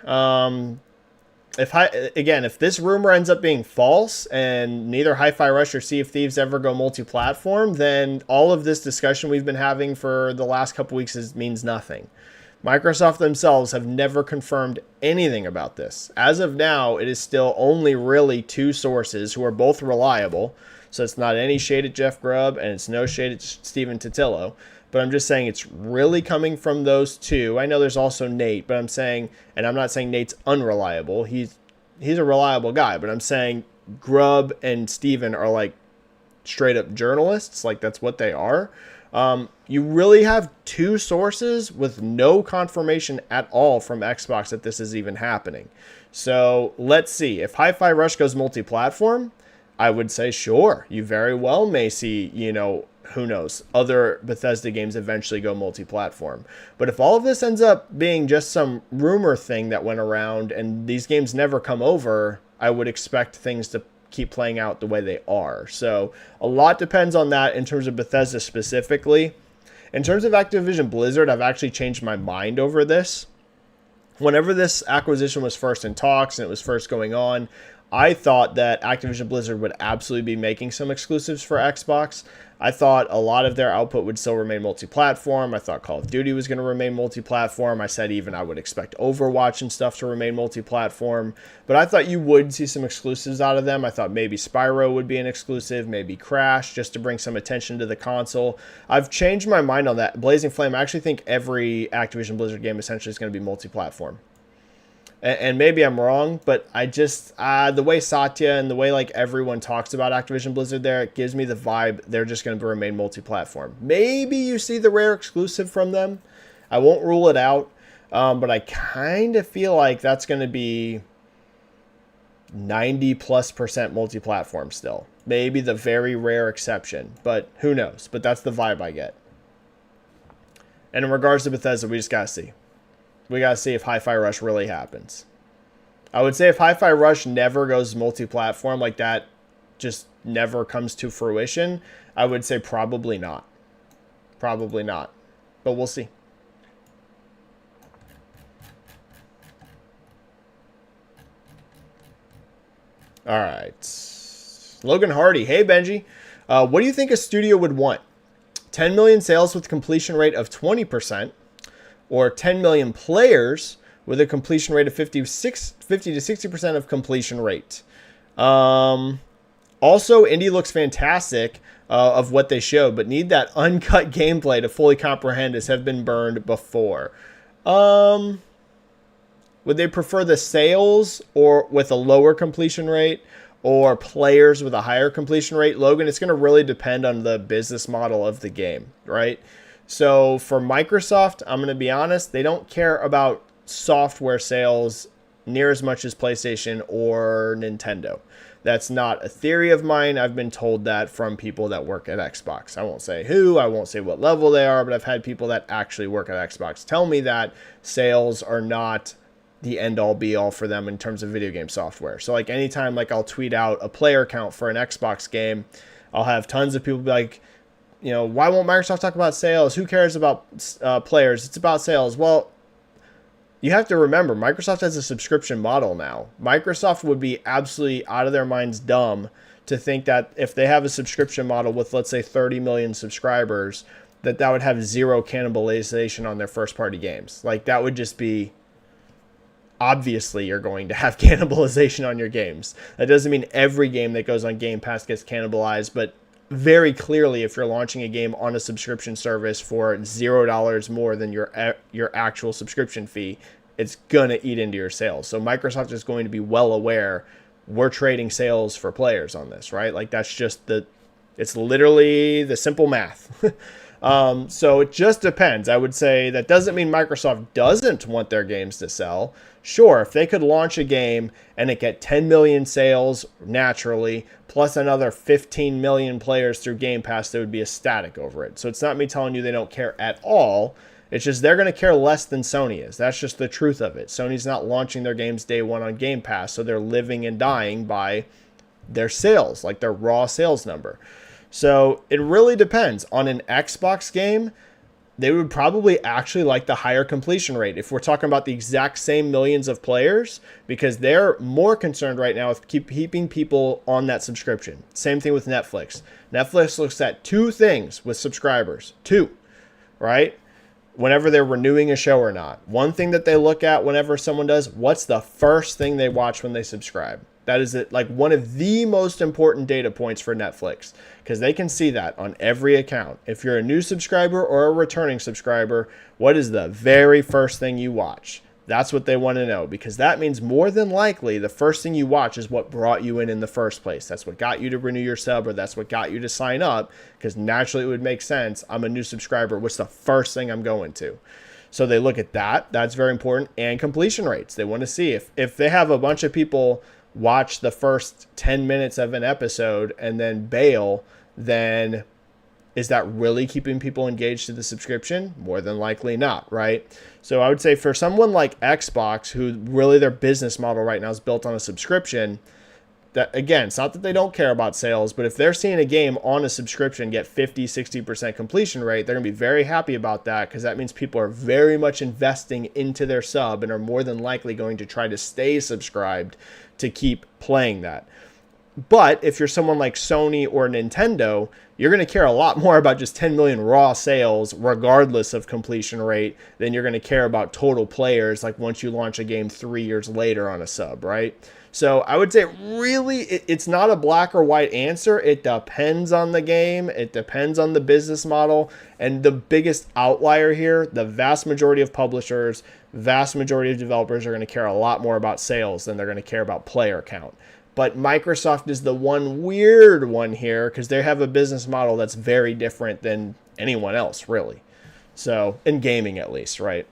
If this rumor ends up being false and neither Hi-Fi Rush or Sea of Thieves ever go multi-platform, then all of this discussion we've been having for the last couple weeks means nothing. Microsoft themselves have never confirmed anything about this. As of now, it is still only really 2 sources who are both reliable. So it's not any shade at Jeff Grubb and it's no shade at Steven Totillo. But I'm just saying it's really coming from those 2. I know there's also Nate, but I'm saying, and I'm not saying Nate's unreliable. He's a reliable guy, but I'm saying Grubb and Steven are like straight up journalists. Like that's what they are. You really have 2 sources with no confirmation at all from Xbox that this is even happening. So let's see. If Hi-Fi Rush goes multi-platform, I would say sure. You very well may see, who knows, other Bethesda games eventually go multi-platform. But if all of this ends up being just some rumor thing that went around and these games never come over, I would expect things to keep playing out the way they are. So a lot depends on that in terms of Bethesda specifically. In terms of Activision Blizzard, I've actually changed my mind over this. Whenever this acquisition was first in talks and it was first going on, I thought that Activision Blizzard would absolutely be making some exclusives for Xbox. I thought a lot of their output would still remain multi-platform. I thought Call of Duty was going to remain multi-platform. I said even I would expect Overwatch and stuff to remain multi-platform. But I thought you would see some exclusives out of them. I thought maybe Spyro would be an exclusive, maybe Crash, just to bring some attention to the console. I've changed my mind on that. Blazing Flame, I actually think every Activision Blizzard game essentially is going to be multi-platform. And maybe I'm wrong, but I just, the way Satya and the way like everyone talks about Activision Blizzard there, it gives me the vibe they're just going to remain multi-platform. Maybe you see the rare exclusive from them. I won't rule it out, but I kind of feel like that's going to be 90+% multi-platform still. Maybe the very rare exception, but who knows? But that's the vibe I get. And in regards to Bethesda, we just got to see. We got to see if Hi-Fi Rush really happens. I would say if Hi-Fi Rush never goes multi-platform, like that just never comes to fruition, I would say probably not. Probably not. But we'll see. All right. Logan Hardy. Hey, Benji. What do you think a studio would want? 10 million sales with completion rate of 20%? Or 10 million players with a completion rate of 50 to 60% of completion rate. Also, Indy looks fantastic of what they showed, but need that uncut gameplay to fully comprehend as have been burned before. Would they prefer the sales or with a lower completion rate or players with a higher completion rate? Logan, it's going to really depend on the business model of the game, right? So for Microsoft, I'm going to be honest, they don't care about software sales near as much as PlayStation or Nintendo. That's not a theory of mine. I've been told that from people that work at Xbox. I won't say who, I won't say what level they are, but I've had people that actually work at Xbox tell me that sales are not the end-all be-all for them in terms of video game software. So like anytime like I'll tweet out a player count for an Xbox game, I'll have tons of people be like, you know, why won't Microsoft talk about sales? Who cares about players? It's about sales. Well, you have to remember, Microsoft has a subscription model now. Microsoft would be absolutely out of their minds dumb to think that if they have a subscription model with, let's say, 30 million subscribers, that would have zero cannibalization on their first-party games. Like, that would just be... Obviously, you're going to have cannibalization on your games. That doesn't mean every game that goes on Game Pass gets cannibalized, but very clearly, if you're launching a game on a subscription service for $0 more than your actual subscription fee, it's going to eat into your sales. So Microsoft is going to be well aware we're trading sales for players on this, right? Like that's just it's literally the simple math. So it just depends. I would say that doesn't mean Microsoft doesn't want their games to sell. Sure, if they could launch a game and it get 10 million sales naturally, plus another 15 million players through Game Pass, they would be ecstatic over it. So it's not me telling you they don't care at all. It's just they're going to care less than Sony is. That's just the truth of it. Sony's not launching their games day one on Game Pass, so they're living and dying by their sales, like their raw sales number. So it really depends. On an Xbox game, they would probably actually like the higher completion rate if we're talking about the exact same millions of players, because they're more concerned right now with keeping people on that subscription. Same thing with Netflix. Netflix looks at two things with subscribers. Two, right? Whenever they're renewing a show or not. One thing that they look at whenever someone does, what's the first thing they watch when they subscribe? That is like one of the most important data points for Netflix, because they can see that on every account. If you're a new subscriber or a returning subscriber, what is the very first thing you watch? That's what they want to know, because that means more than likely the first thing you watch is what brought you in the first place. That's what got you to renew your sub, or that's what got you to sign up, because naturally it would make sense. I'm a new subscriber. What's the first thing I'm going to? So they look at that. That's very important. And completion rates. They want to see if they have a bunch of people watch the first 10 minutes of an episode and then bail, then is that really keeping people engaged to the subscription? More than likely not, right? So I would say for someone like Xbox, who really their business model right now is built on a subscription, that again, it's not that they don't care about sales, but if they're seeing a game on a subscription get 50-60% completion rate, they're going to be very happy about that, because that means people are very much investing into their sub and are more than likely going to try to stay subscribed to keep playing that. But if you're someone like Sony or Nintendo, you're going to care a lot more about just 10 million raw sales, regardless of completion rate, than you're going to care about total players, like once you launch a game 3 years later on a sub, right? So I would say really it's not a black or white answer. It depends on the game. It depends on the business model. And the biggest outlier here, the vast majority of publishers, vast majority of developers are going to care a lot more about sales than they're going to care about player count. But Microsoft is the one weird one here, because they have a business model that's very different than anyone else, really. So, in gaming at least, right?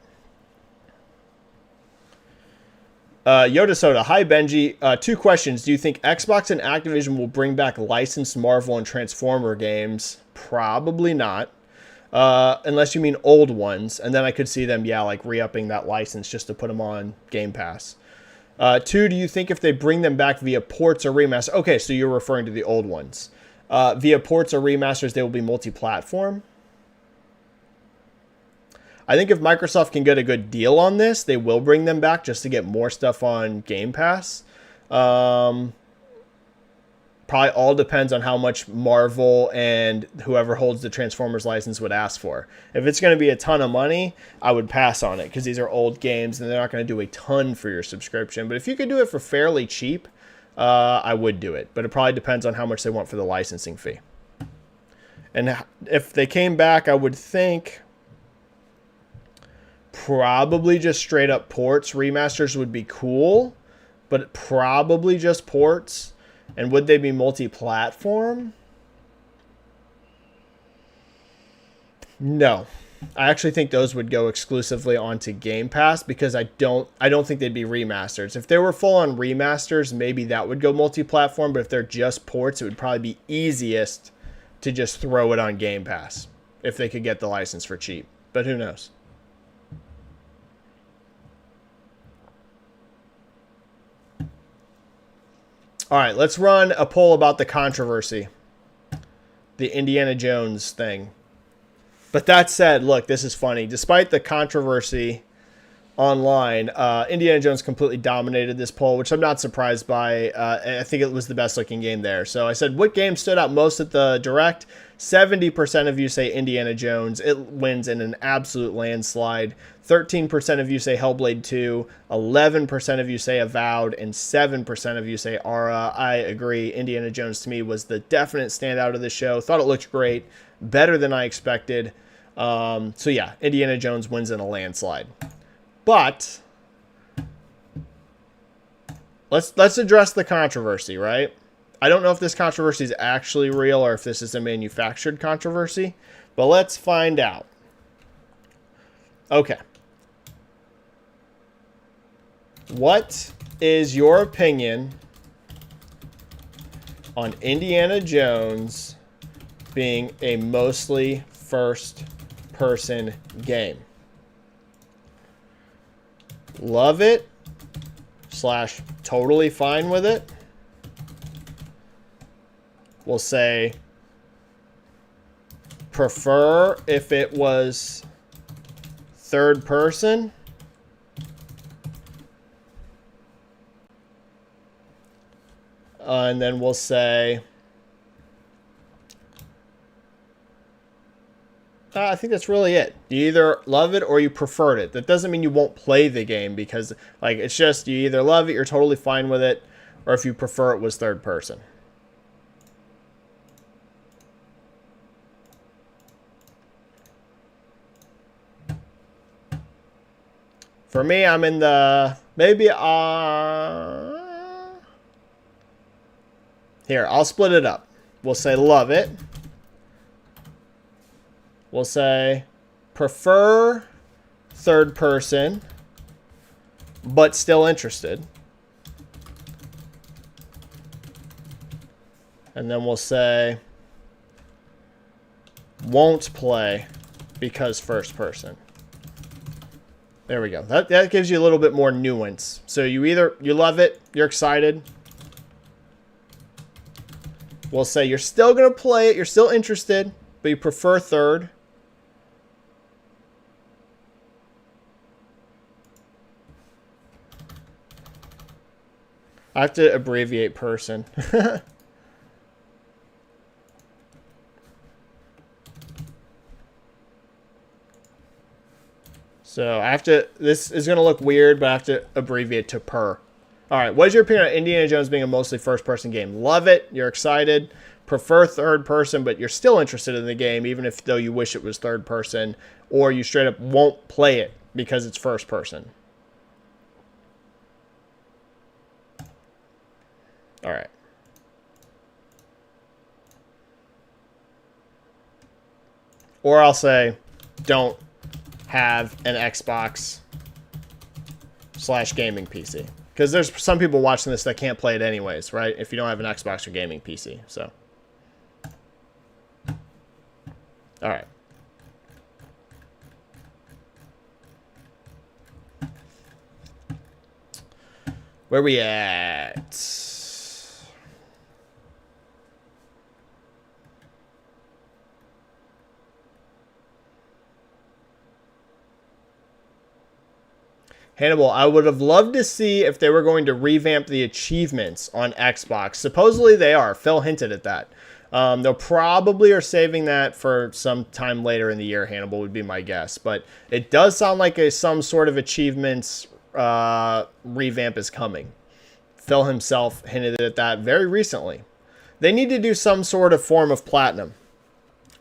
Yoda Soda, hi Benji. 2 questions. Do you think Xbox and Activision will bring back licensed Marvel and Transformer games? Probably not. Unless you mean old ones. And then I could see them, like re-upping that license just to put them on Game Pass. 2, do you think if they bring them back via ports or remasters? Okay, so you're referring to the old ones. Via ports or remasters, they will be multi-platform. I think if Microsoft can get a good deal on this, they will bring them back just to get more stuff on Game Pass. Probably all depends on how much Marvel and whoever holds the Transformers license would ask for. If it's going to be a ton of money, I would pass on it, because these are old games and they're not going to do a ton for your subscription. But if you could do it for fairly cheap, I would do it. But it probably depends on how much they want for the licensing fee. And if they came back, I would think probably just straight up ports. Remasters would be cool, but probably just ports. And would they be multi-platform? No. I actually think those would go exclusively onto Game Pass because I don't think they'd be remasters. If they were full on remasters, maybe that would go multi-platform, but if they're just ports, it would probably be easiest to just throw it on Game Pass if they could get the license for cheap. But who knows? All right, let's run a poll about the controversy. The Indiana Jones thing. But that said, look, this is funny. Despite the controversy online, Indiana Jones completely dominated this poll, which I'm not surprised by. I think it was the best looking game there. So I said, what game stood out most at the Direct? 70% of you say Indiana Jones. It wins in an absolute landslide. 13% of you say Hellblade 2. 11% of you say Avowed. And 7% of you say Aura. I agree. Indiana Jones, to me, was the definite standout of the show. Thought it looked great. Better than I expected. So yeah, Indiana Jones wins in a landslide. But let's address the controversy, right? I don't know if this controversy is actually real or if this is a manufactured controversy, but let's find out. Okay. What is your opinion on Indiana Jones being a mostly first-person game? Love it / totally fine with it. We'll say prefer if it was third person. And then we'll say I think that's really it. You either love it or you preferred it. That doesn't mean you won't play the game because, like, it's just you either love it, you're totally fine with it, or if you prefer it was third person. For me, I'm in the maybe here, I'll split it up. We'll say love it. We'll say prefer third person, but still interested. And then we'll say won't play because first person. There we go. That gives you a little bit more nuance. So you love it, you're excited. We'll say you're still going to play it, you're still interested, but you prefer third. I have to abbreviate person. So I have to, this is going to look weird, but I have to abbreviate to per. All right, what is your opinion on Indiana Jones being a mostly first-person game? Love it, you're excited, prefer third person, but you're still interested in the game, even if though you wish it was third person, or you straight up won't play it because it's first person. All right. Or I'll say, don't have an Xbox / gaming PC. Because there's some people watching this that can't play it anyways, right? If you don't have an Xbox or gaming PC, so. All right. Where we at? Hannibal, I would have loved to see if they were going to revamp the achievements on Xbox. Supposedly they are. Phil hinted at that. They'll probably are saving that for some time later in the year, Hannibal, would be my guess. But it does sound like some sort of achievements revamp is coming. Phil himself hinted at that very recently. They need to do some sort of form of platinum.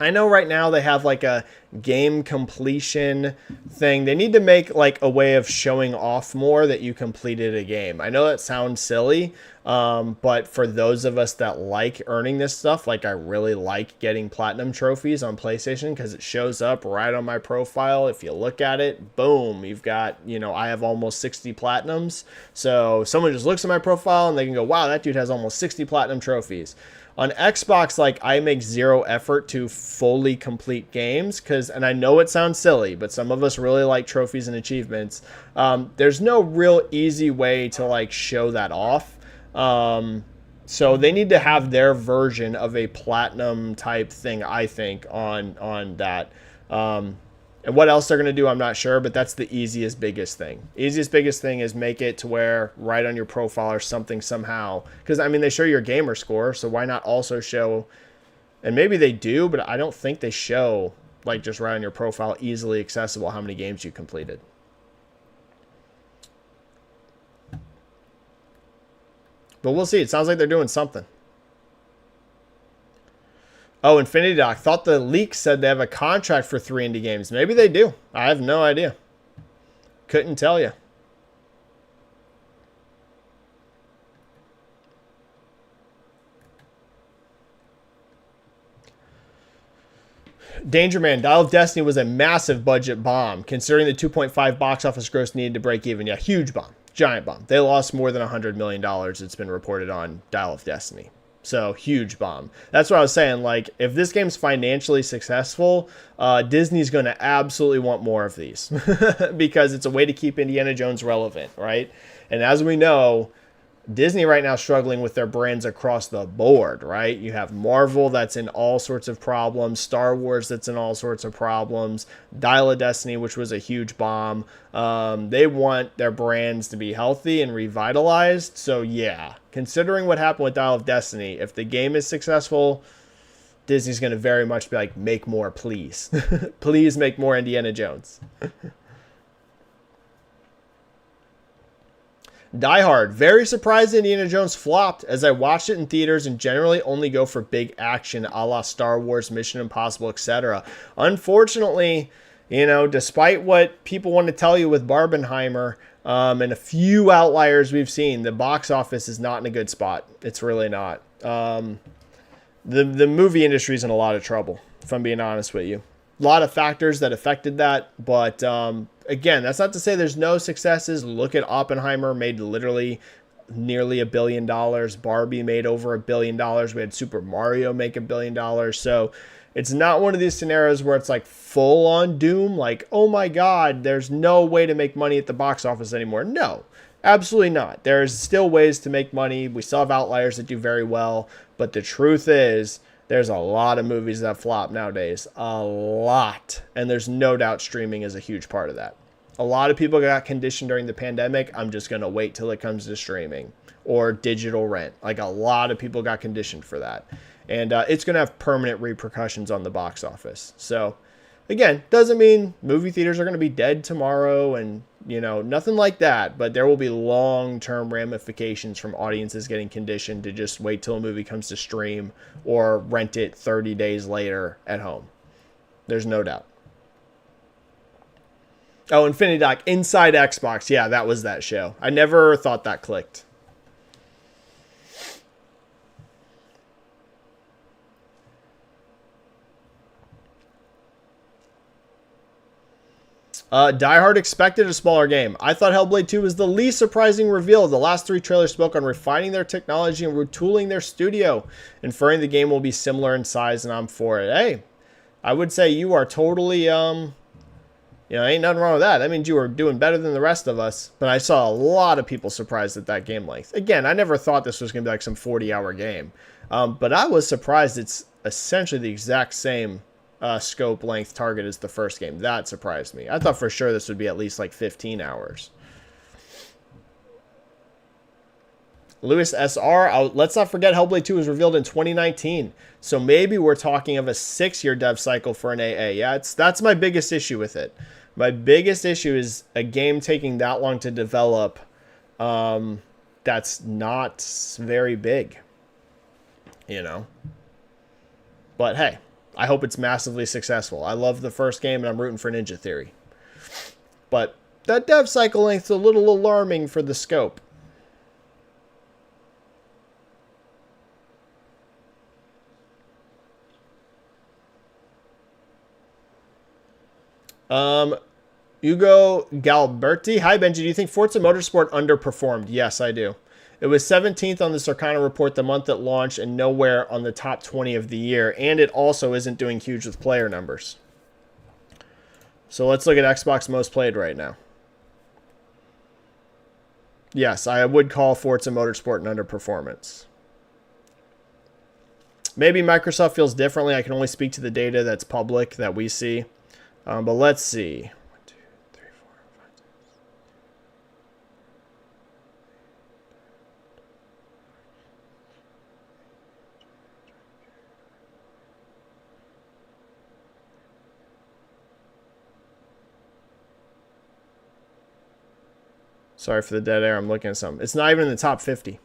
I know right now they have like a game completion thing. They need to make like a way of showing off more that you completed a game. I know that sounds silly, but for those of us that like earning this stuff, like I really like getting platinum trophies on PlayStation because it shows up right on my profile. If you look at it, boom, you've got, I have almost 60 platinums. So someone just looks at my profile and they can go, wow, that dude has almost 60 platinum trophies. On Xbox, like I make zero effort to fully complete games and I know it sounds silly, but some of us really like trophies and achievements. There's no real easy way to like show that off. So they need to have their version of a platinum type thing, I think, on that. And what else they're going to do, I'm not sure, but that's the biggest thing. Easiest, biggest thing is make it to where right on your profile or something somehow. Because, I mean, they show your gamer score, so why not also show, and maybe they do, but I don't think they show, like, just right on your profile, easily accessible how many games you completed. But we'll see. It sounds like they're doing something. Oh, Infinity Doc. Thought the leak said they have a contract for 3 indie games. Maybe they do. I have no idea. Couldn't tell you. Danger Man, Dial of Destiny was a massive budget bomb, considering the 2.5 box office gross needed to break even. Yeah, huge bomb. Giant bomb. They lost more than $100 million, it's been reported on Dial of Destiny. So, huge bomb. That's what I was saying. Like, if this game's financially successful, Disney's going to absolutely want more of these. Because it's a way to keep Indiana Jones relevant, right? And as we know, Disney right now is struggling with their brands across the board, right? You have Marvel that's in all sorts of problems, Star Wars that's in all sorts of problems, Dial of Destiny, which was a huge bomb. They want their brands to be healthy and revitalized. So yeah, considering what happened with Dial of Destiny, if the game is successful, Disney's going to very much be like, make more, please. Please make more Indiana Jones. Die Hard. Very surprised Indiana Jones flopped as I watched it in theaters and generally only go for big action a la Star Wars, Mission Impossible, etc. Unfortunately, despite what people want to tell you with Barbenheimer and a few outliers we've seen, the box office is not in a good spot. It's really not. The movie industry is in a lot of trouble, if I'm being honest with you. A lot of factors that affected that, but again, that's not to say there's no successes. Look at Oppenheimer, made literally nearly $1 billion. Barbie made over $1 billion. We had Super Mario make $1 billion. So it's not one of these scenarios where it's like full on doom, like, oh my God, there's no way to make money at the box office anymore. No, absolutely not. There's still ways to make money. We still have outliers that do very well, but the truth is, there's a lot of movies that flop nowadays. A lot. And there's no doubt streaming is a huge part of that. A lot of people got conditioned during the pandemic. I'm just going to wait till it comes to streaming or digital rent. Like a lot of people got conditioned for that. And it's going to have permanent repercussions on the box office. So, again, doesn't mean movie theaters are going to be dead tomorrow and, nothing like that. But there will be long-term ramifications from audiences getting conditioned to just wait till a movie comes to stream or rent it 30 days later at home. There's no doubt. Oh, Infinity Doc, Inside Xbox. Yeah, that was that show. I never thought that clicked. Die Hard expected a smaller game. I thought Hellblade 2 was the least surprising reveal. The last 3 trailers spoke on refining their technology and retooling their studio, inferring the game will be similar in size, and I'm for it. Hey, I would say you are totally, ain't nothing wrong with that. That means you are doing better than the rest of us. But I saw a lot of people surprised at that game length. Again, I never thought this was going to be like some 40-hour game. But I was surprised it's essentially the exact same scope length target as the first game. That surprised me. I thought for sure this would be at least like 15 hours. Lewis SR, let's not forget Hellblade 2 was revealed in 2019. So maybe we're talking of a 6-year dev cycle for an AA. Yeah, that's my biggest issue with it. My biggest issue is a game taking that long to develop that's not very big. But hey, I hope it's massively successful. I love the first game, and I'm rooting for Ninja Theory. But that dev cycle length's a little alarming for the scope. Hugo Galberti. Hi, Benji. Do you think Forza Motorsport underperformed? Yes, I do. It was 17th on the Circana report the month it launched and nowhere on the top 20 of the year. And it also isn't doing huge with player numbers. So let's look at Xbox most played right now. Yes, I would call Forza Motorsport an underperformance. Maybe Microsoft feels differently. I can only speak to the data that's public that we see. But let's see. 1, 2, 3, 4, 5, 6. Sorry for the dead air. I'm looking at something. It's not even in the top 50.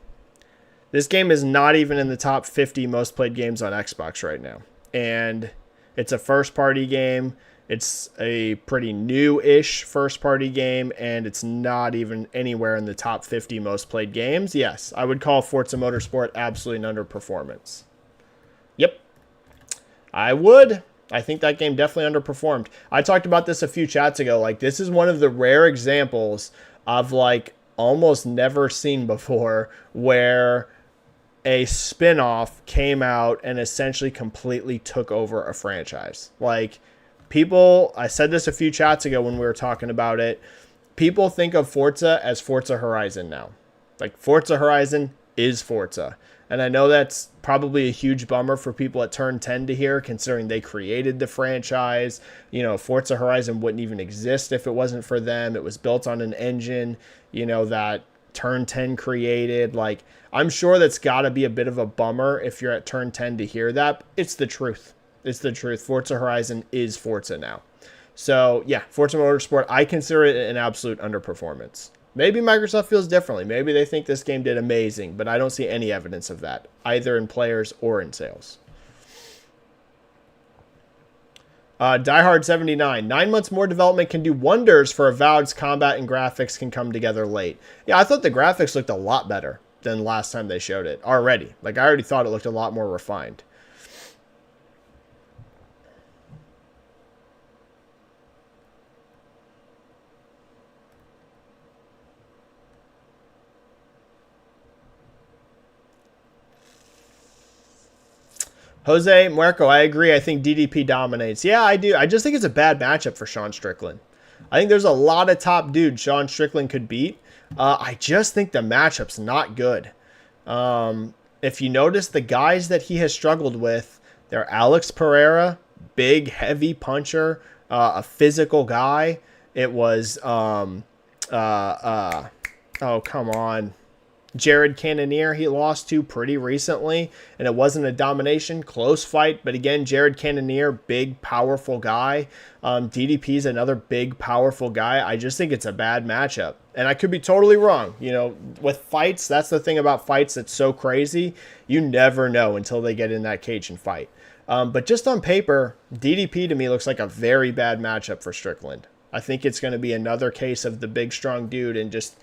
This game is not even in the top 50 most played games on Xbox right now. And it's a first-party game. It's a pretty new-ish first-party game, and it's not even anywhere in the top 50 most played games. Yes, I would call Forza Motorsport absolutely an underperformance. Yep, I would. I think that game definitely underperformed. I talked about this a few chats ago. Like, this is one of the rare examples of, like, almost never seen before where a spin-off came out and essentially completely took over a franchise. Like, people, I said this a few chats ago when we were talking about it, people think of Forza as Forza Horizon now. Like, Forza Horizon is Forza. And I know that's probably a huge bummer for people at Turn 10 to hear, considering they created the franchise. You know, Forza Horizon wouldn't even exist if it wasn't for them. It was built on an engine, you know, that Turn 10 created. Like, I'm sure that's got to be a bit of a bummer if you're at Turn 10 to hear that. It's the truth. It's the truth. Forza Horizon is Forza now. So, yeah, Forza Motorsport, I consider it an absolute underperformance. Maybe Microsoft feels differently. Maybe they think this game did amazing, but I don't see any evidence of that, either in players or in sales. DieHard79. 9 months more development can do wonders for Avowed's combat and graphics can come together late. Yeah, I thought the graphics looked a lot better than last time they showed it already. Like, I already thought it looked a lot more refined. Jose Muerco, I agree. I think DDP dominates. Yeah, I do. I just think it's a bad matchup for Sean Strickland. I think there's a lot of top dudes Sean Strickland could beat. I just think the matchup's not good. If you notice, the guys that he has struggled with, they're Alex Pereira, big, heavy puncher, a physical guy. It was, oh, come on. Jared Cannonier he lost to pretty recently, and it wasn't a domination, close fight, but again, Jared Cannonier, big, powerful guy. DDP's another big, powerful guy. I just think it's a bad matchup, and I could be totally wrong. You know, with fights, that's the thing about fights that's so crazy. You never know until they get in that cage and fight. But just on paper, DDP to me looks like a very bad matchup for Strickland. I think it's going to be another case of the big, strong dude, and just,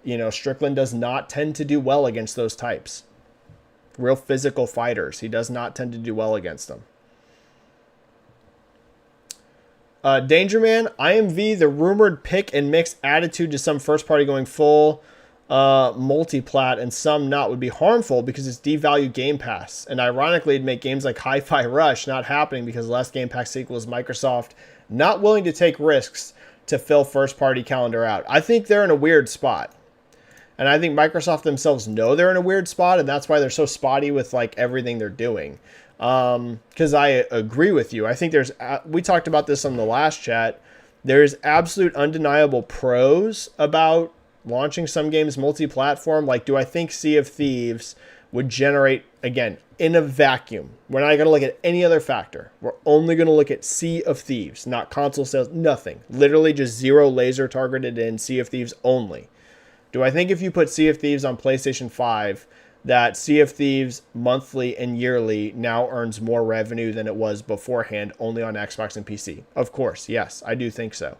you know, Strickland does not tend to do well against those types. Real physical fighters. He does not tend to do well against them. Dangerman, IMV, the rumored pick and mix attitude to some first party going full multi-plat and some not would be harmful because it's devalued Game Pass. And ironically, it'd make games like Hi-Fi Rush not happening because less Game Pass equals Microsoft not willing to take risks to fill first party calendar out. I think they're in a weird spot. And I think Microsoft themselves know they're in a weird spot, and that's why they're so spotty with like everything they're doing. Because I agree with you. I think there's, we talked about this on the last chat, there's absolute undeniable pros about launching some games multi-platform. Like, do I think Sea of Thieves would generate, again, in a vacuum? We're not going to look at any other factor. We're only going to look at Sea of Thieves, not console sales, nothing. Literally just zero laser targeted in Sea of Thieves only. Do I think if you put Sea of Thieves on PlayStation 5 that Sea of Thieves monthly and yearly now earns more revenue than it was beforehand only on Xbox and PC? Of course, yes, I do think so.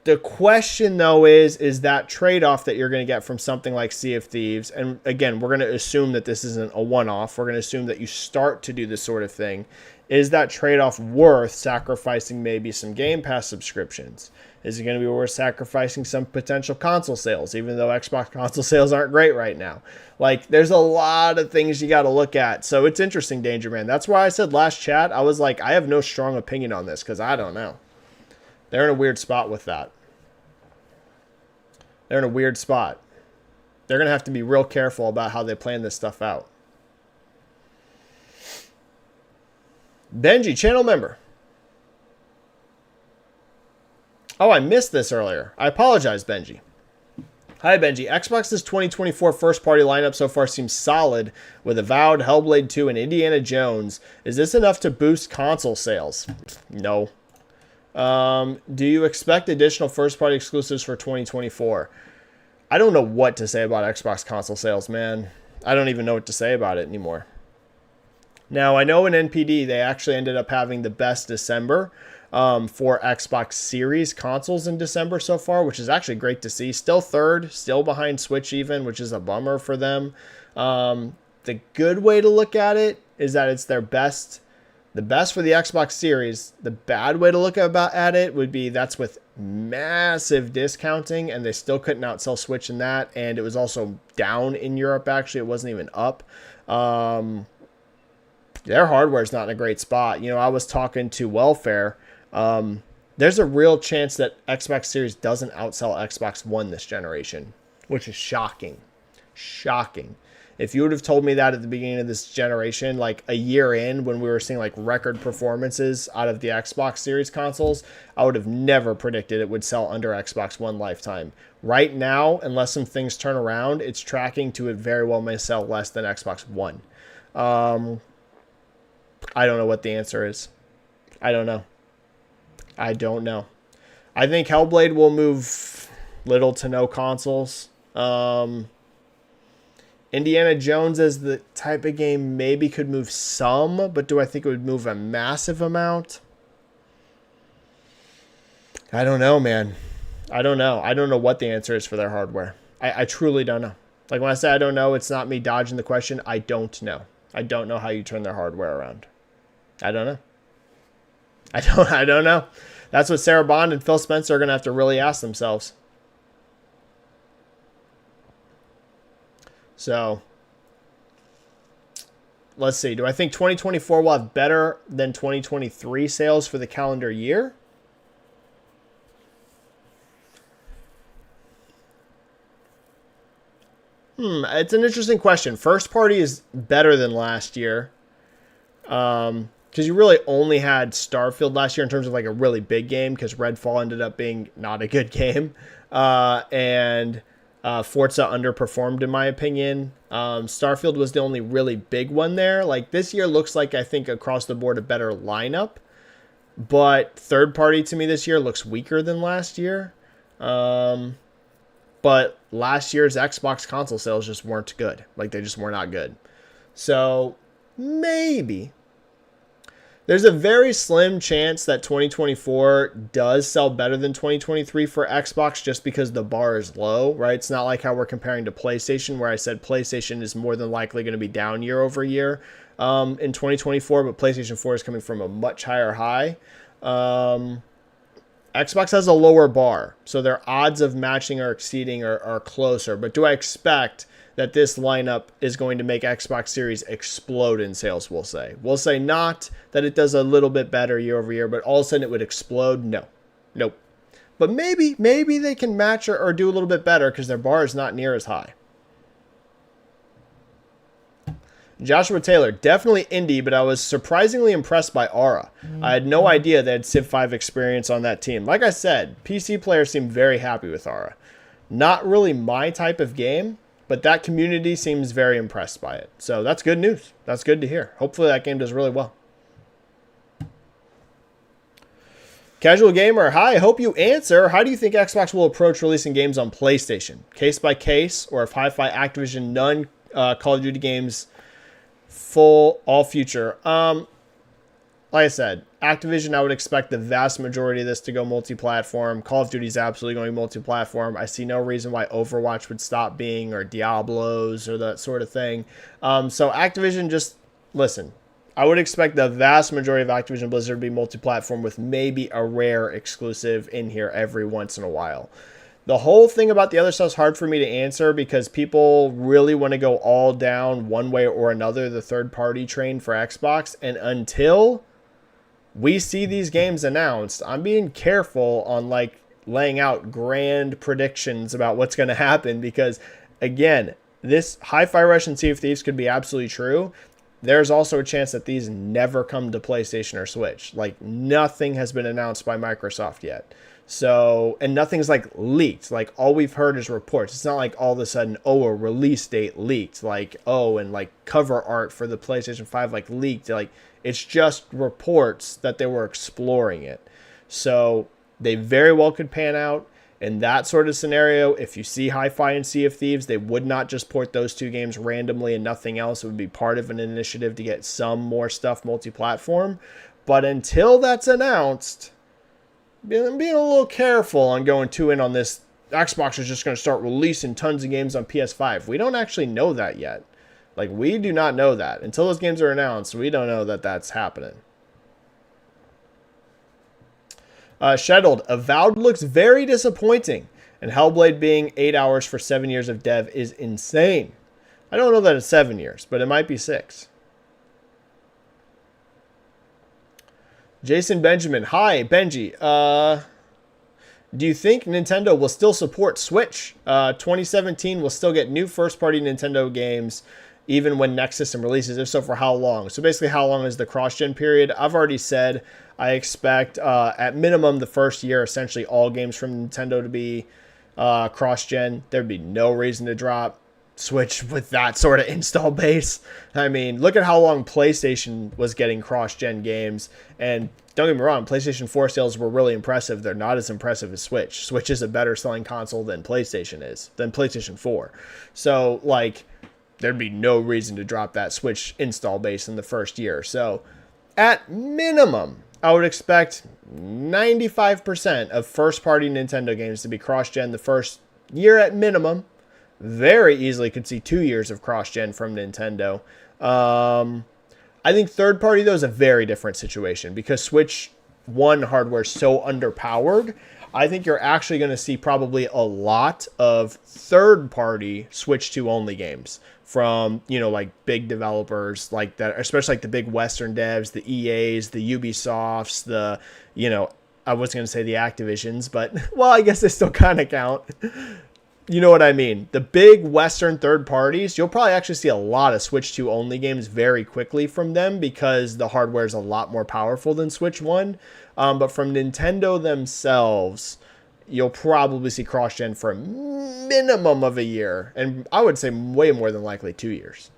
The question, though, is that trade-off that you're going to get from something like Sea of Thieves, and again, we're going to assume that this isn't a one-off. We're going to assume that you start to do this sort of thing. Is that trade-off worth sacrificing maybe some Game Pass subscriptions? Is it going to be worth sacrificing some potential console sales, even though Xbox console sales aren't great right now? Like, there's a lot of things you got to look at. So it's interesting, Danger Man. That's why I said last chat, I was like, I have no strong opinion on this because I don't know. They're in a weird spot with that. They're in a weird spot. They're going to have to be real careful about how they plan this stuff out. Benji, channel member. Oh, I missed this earlier. I apologize, Benji. Hi, Benji. Xbox's 2024 first-party lineup so far seems solid with Avowed, Hellblade 2, and Indiana Jones. Is this enough to boost console sales? No. Do you expect additional first-party exclusives for 2024? I don't know what to say about Xbox console sales, man. I don't even know what to say about it anymore. Now, I know in NPD, they actually ended up having the best December for Xbox Series consoles in December so far, which is actually great to see. Still third, still behind Switch even, which is a bummer for them. The good way to look at it is that it's their best, the best for the Xbox Series. The bad way to look at it would be that's with massive discounting, and they still couldn't outsell Switch in that, and it was also down in Europe, actually. It wasn't even up. Their hardware is not in a great spot. You know, I was talking to Welfare. There's a real chance that Xbox Series doesn't outsell Xbox One this generation, which is shocking. Shocking. If you would have told me that at the beginning of this generation, like a year in when we were seeing like record performances out of the Xbox Series consoles, I would have never predicted it would sell under Xbox One lifetime. Right now, unless some things turn around, it's tracking to it very well may sell less than Xbox One. I don't know what the answer is. I don't know. I don't know. I think Hellblade will move little to no consoles. Indiana Jones as the type of game maybe could move some, but do I think it would move a massive amount? I don't know, man. I don't know. I don't know what the answer is for their hardware. I truly don't know. Like when I say I don't know, it's not me dodging the question. I don't know. I don't know how you turn their hardware around. I don't know. I don't know. That's what Sarah Bond and Phil Spencer are going to have to really ask themselves. So, let's see. Do I think 2024 will have better than 2023 sales for the calendar year? It's an interesting question. First party is better than last year. Because you really only had Starfield last year in terms of like a really big game, because Redfall ended up being not a good game. And Forza underperformed in my opinion. Starfield was the only really big one there. Like this year looks like, I think, across the board a better lineup. But third party to me this year looks weaker than last year. But last year's Xbox console sales just weren't good. Like they just were not good. So maybe. There's a very slim chance that 2024 does sell better than 2023 for Xbox just because the bar is low, right? It's not like how we're comparing to PlayStation, where I said PlayStation is more than likely going to be down year over year in 2024, but PlayStation 4 is coming from a much higher high. Xbox has a lower bar, so their odds of matching or exceeding are closer. But do I expect that this lineup is going to make Xbox Series explode in sales, we'll say. We'll say not that it does a little bit better year over year, but all of a sudden it would explode? No. Nope. But maybe they can match or do a little bit better because their bar is not near as high. Joshua Taylor, definitely indie, but I was surprisingly impressed by Aura. I had no idea they had Civ 5 experience on that team. Like I said, PC players seem very happy with Aura. Not really my type of game, but that community seems very impressed by it. So that's good news. That's good to hear. Hopefully that game does really well. Casual Gamer, hi, I hope you answer. How do you think Xbox will approach releasing games on PlayStation? Case by case, or if Hi-Fi Activision none Call of Duty games all future. Like I said, Activision, I would expect the vast majority of this to go multi-platform. Call of Duty is absolutely going multi-platform. I see no reason why Overwatch would stop being, or Diablos, or that sort of thing. So Activision, just listen. I would expect the vast majority of Activision Blizzard to be multi-platform with maybe a rare exclusive in here every once in a while. The whole thing about the other stuff is hard for me to answer because people really want to go all down one way or another, the third-party train for Xbox. And until we see these games announced, I'm being careful on like laying out grand predictions about what's going to happen because, again, this Hi-Fi Rush and Sea of Thieves could be absolutely true. There's also a chance that these never come to PlayStation or Switch. Like, nothing has been announced by Microsoft yet. So, and nothing's like leaked. Like, all we've heard is reports. It's not like all of a sudden, oh, a release date leaked. Like, oh, and like cover art for the PlayStation 5 like leaked. Like, it's just reports that they were exploring it. So they very well could pan out. In that sort of scenario, if you see Hi-Fi and Sea of Thieves, they would not just port those two games randomly and nothing else. It would be part of an initiative to get some more stuff multi-platform. But until that's announced, I'm being a little careful on going too in on this. Xbox is just going to start releasing tons of games on PS5. We don't actually know that yet. Like, we do not know that. Until those games are announced, we don't know that that's happening. Shadowed, Avowed looks very disappointing. And Hellblade being 8 hours for 7 years of dev is insane. I don't know that it's 7 years, but it might be 6. Jason Benjamin, hi, Benji. Do you think Nintendo will still support Switch? 2017 will still get new first-party Nintendo games even when next system releases. If so, for how long? So basically, how long is the cross-gen period? I've already said I expect at minimum the first year, essentially all games from Nintendo to be cross-gen. There'd be no reason to drop Switch with that sort of install base. I mean, look at how long PlayStation was getting cross-gen games. And don't get me wrong, PlayStation 4 sales were really impressive. They're not as impressive as Switch. Switch is a better selling console than PlayStation is, than PlayStation 4. So, like, there'd be no reason to drop that Switch install base in the first year. So, at minimum, I would expect 95% of first-party Nintendo games to be cross-gen the first year at minimum. Very easily could see 2 years of cross-gen from Nintendo. I think third-party, though, is a very different situation because Switch 1 hardware is so underpowered. I think you're actually going to see probably a lot of third-party Switch 2 only games from, you know, like big developers like that, especially like the big Western devs, the EAs, the Ubisofts, the, you know, I was going to say the Activisions, but, well, I guess they still kind of count. You know what I mean? The big Western third parties, you'll probably actually see a lot of Switch 2 only games very quickly from them because the hardware is a lot more powerful than Switch 1. But from Nintendo themselves, you'll probably see cross-gen for a minimum of a year. And I would say way more than likely 2 years.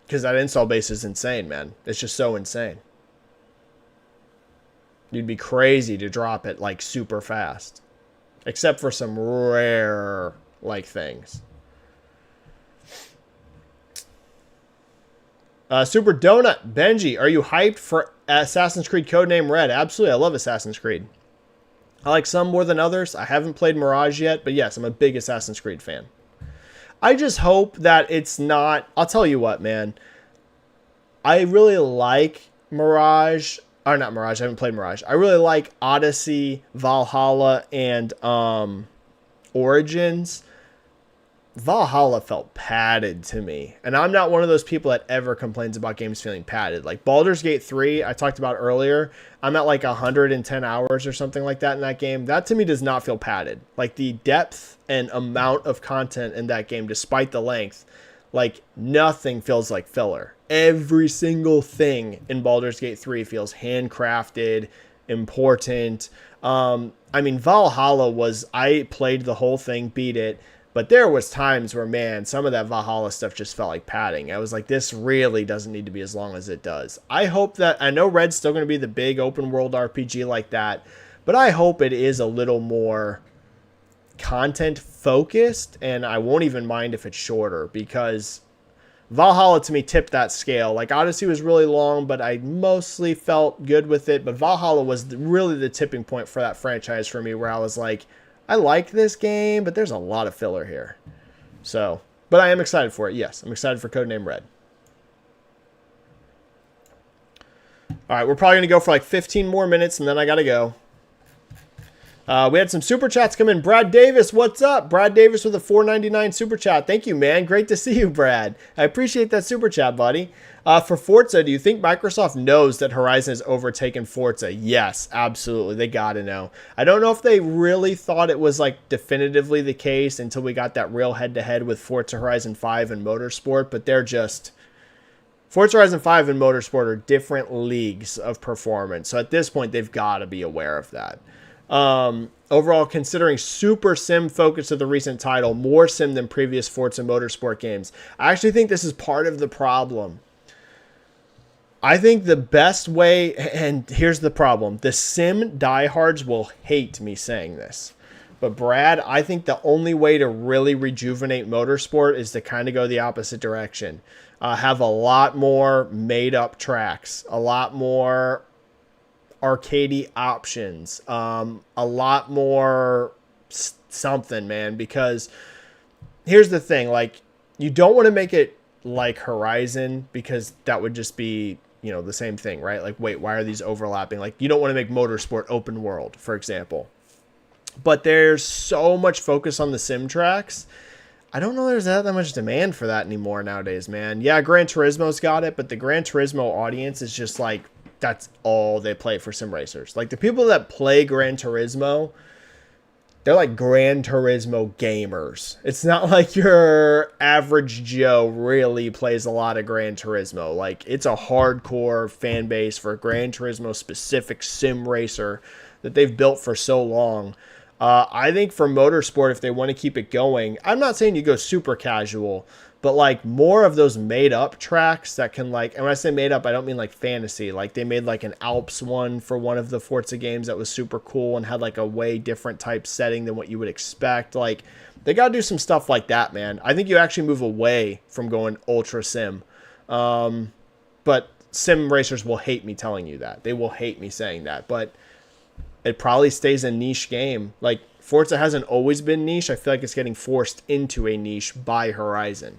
Because that install base is insane, man. It's just so insane. You'd be crazy to drop it like super fast. Except for some rare like things. Super Donut, Benji, are you hyped for Assassin's Creed Codename Red? Absolutely, I love Assassin's Creed. I like some more than others. I haven't played Mirage yet, but yes, I'm a big Assassin's Creed fan. I just hope that it's not... I'll tell you what, man. I really like Mirage... Or not Mirage, I haven't played Mirage. I really like Odyssey, Valhalla, and Origins. Valhalla felt padded to me. And I'm not one of those people that ever complains about games feeling padded. Like Baldur's Gate 3, I talked about earlier. I'm at like 110 hours or something like that in that game. That to me does not feel padded. Like the depth and amount of content in that game, despite the length, like nothing feels like filler. Every single thing in Baldur's Gate 3 feels handcrafted, important. I mean, Valhalla was, I played the whole thing, beat it, but there was times where, man, some of that Valhalla stuff just felt like padding. I was like, this really doesn't need to be as long as it does. I hope that, I know Red's still going to be the big open world RPG like that, but I hope it is a little more content focused, and I won't even mind if it's shorter, because Valhalla to me tipped that scale. Like Odyssey was really long, but I mostly felt good with it. But Valhalla was really the tipping point for that franchise for me, where I was like, I like this game, but there's a lot of filler here. So, but I am excited for it. Yes, I'm excited for Codename Red. All right, we're probably going to go for like 15 more minutes, and then I got to go. We had some super chats come in. Brad Davis, what's up? Brad Davis with a $4.99 super chat. Thank you, man. Great to see you, Brad. I appreciate that super chat, buddy. For Forza, do you think Microsoft knows that Horizon has overtaken Forza? Yes, absolutely. They got to know. I don't know if they really thought it was like definitively the case until we got that real head-to-head with Forza Horizon 5 and Motorsport, but they're just... Forza Horizon 5 and Motorsport are different leagues of performance. So at this point, they've got to be aware of that. Overall, considering super sim focus of the recent title, more sim than previous Forza Motorsport games, I actually think this is part of the problem. I think the best way, and here's the problem, the sim diehards will hate me saying this, but Brad, I think the only way to really rejuvenate motorsport is to kind of go the opposite direction. Have a lot more made up tracks, a lot more arcadey options, a lot more something, man, because here's the thing, like, you don't want to make it like Horizon, because that would just be, you know, the same thing, right? Like, wait, why are these overlapping? Like, you don't want to make Motorsport open world, for example, but there's so much focus on the sim tracks. I don't know there's that much demand for that anymore nowadays, man. Yeah, Gran Turismo's got it, but the Gran Turismo audience is just like, that's all they play for sim racers. Like, the people that play Gran Turismo, they're like Gran Turismo gamers. It's not like your average Joe really plays a lot of Gran Turismo. Like, it's a hardcore fan base for Gran Turismo specific sim racer that they've built for so long. I think for Motorsport, if they want to keep it going, I'm not saying you go super casual, but like more of those made up tracks that can, like, and when I say made up, I don't mean like fantasy. Like, they made like an Alps one for one of the Forza games that was super cool and had like a way different type setting than what you would expect. Like, they got to do some stuff like that, man. I think you actually move away from going ultra sim. But sim racers will hate me telling you that. They will hate me saying that, but it probably stays a niche game. Like, Forza hasn't always been niche. I feel like it's getting forced into a niche by Horizon.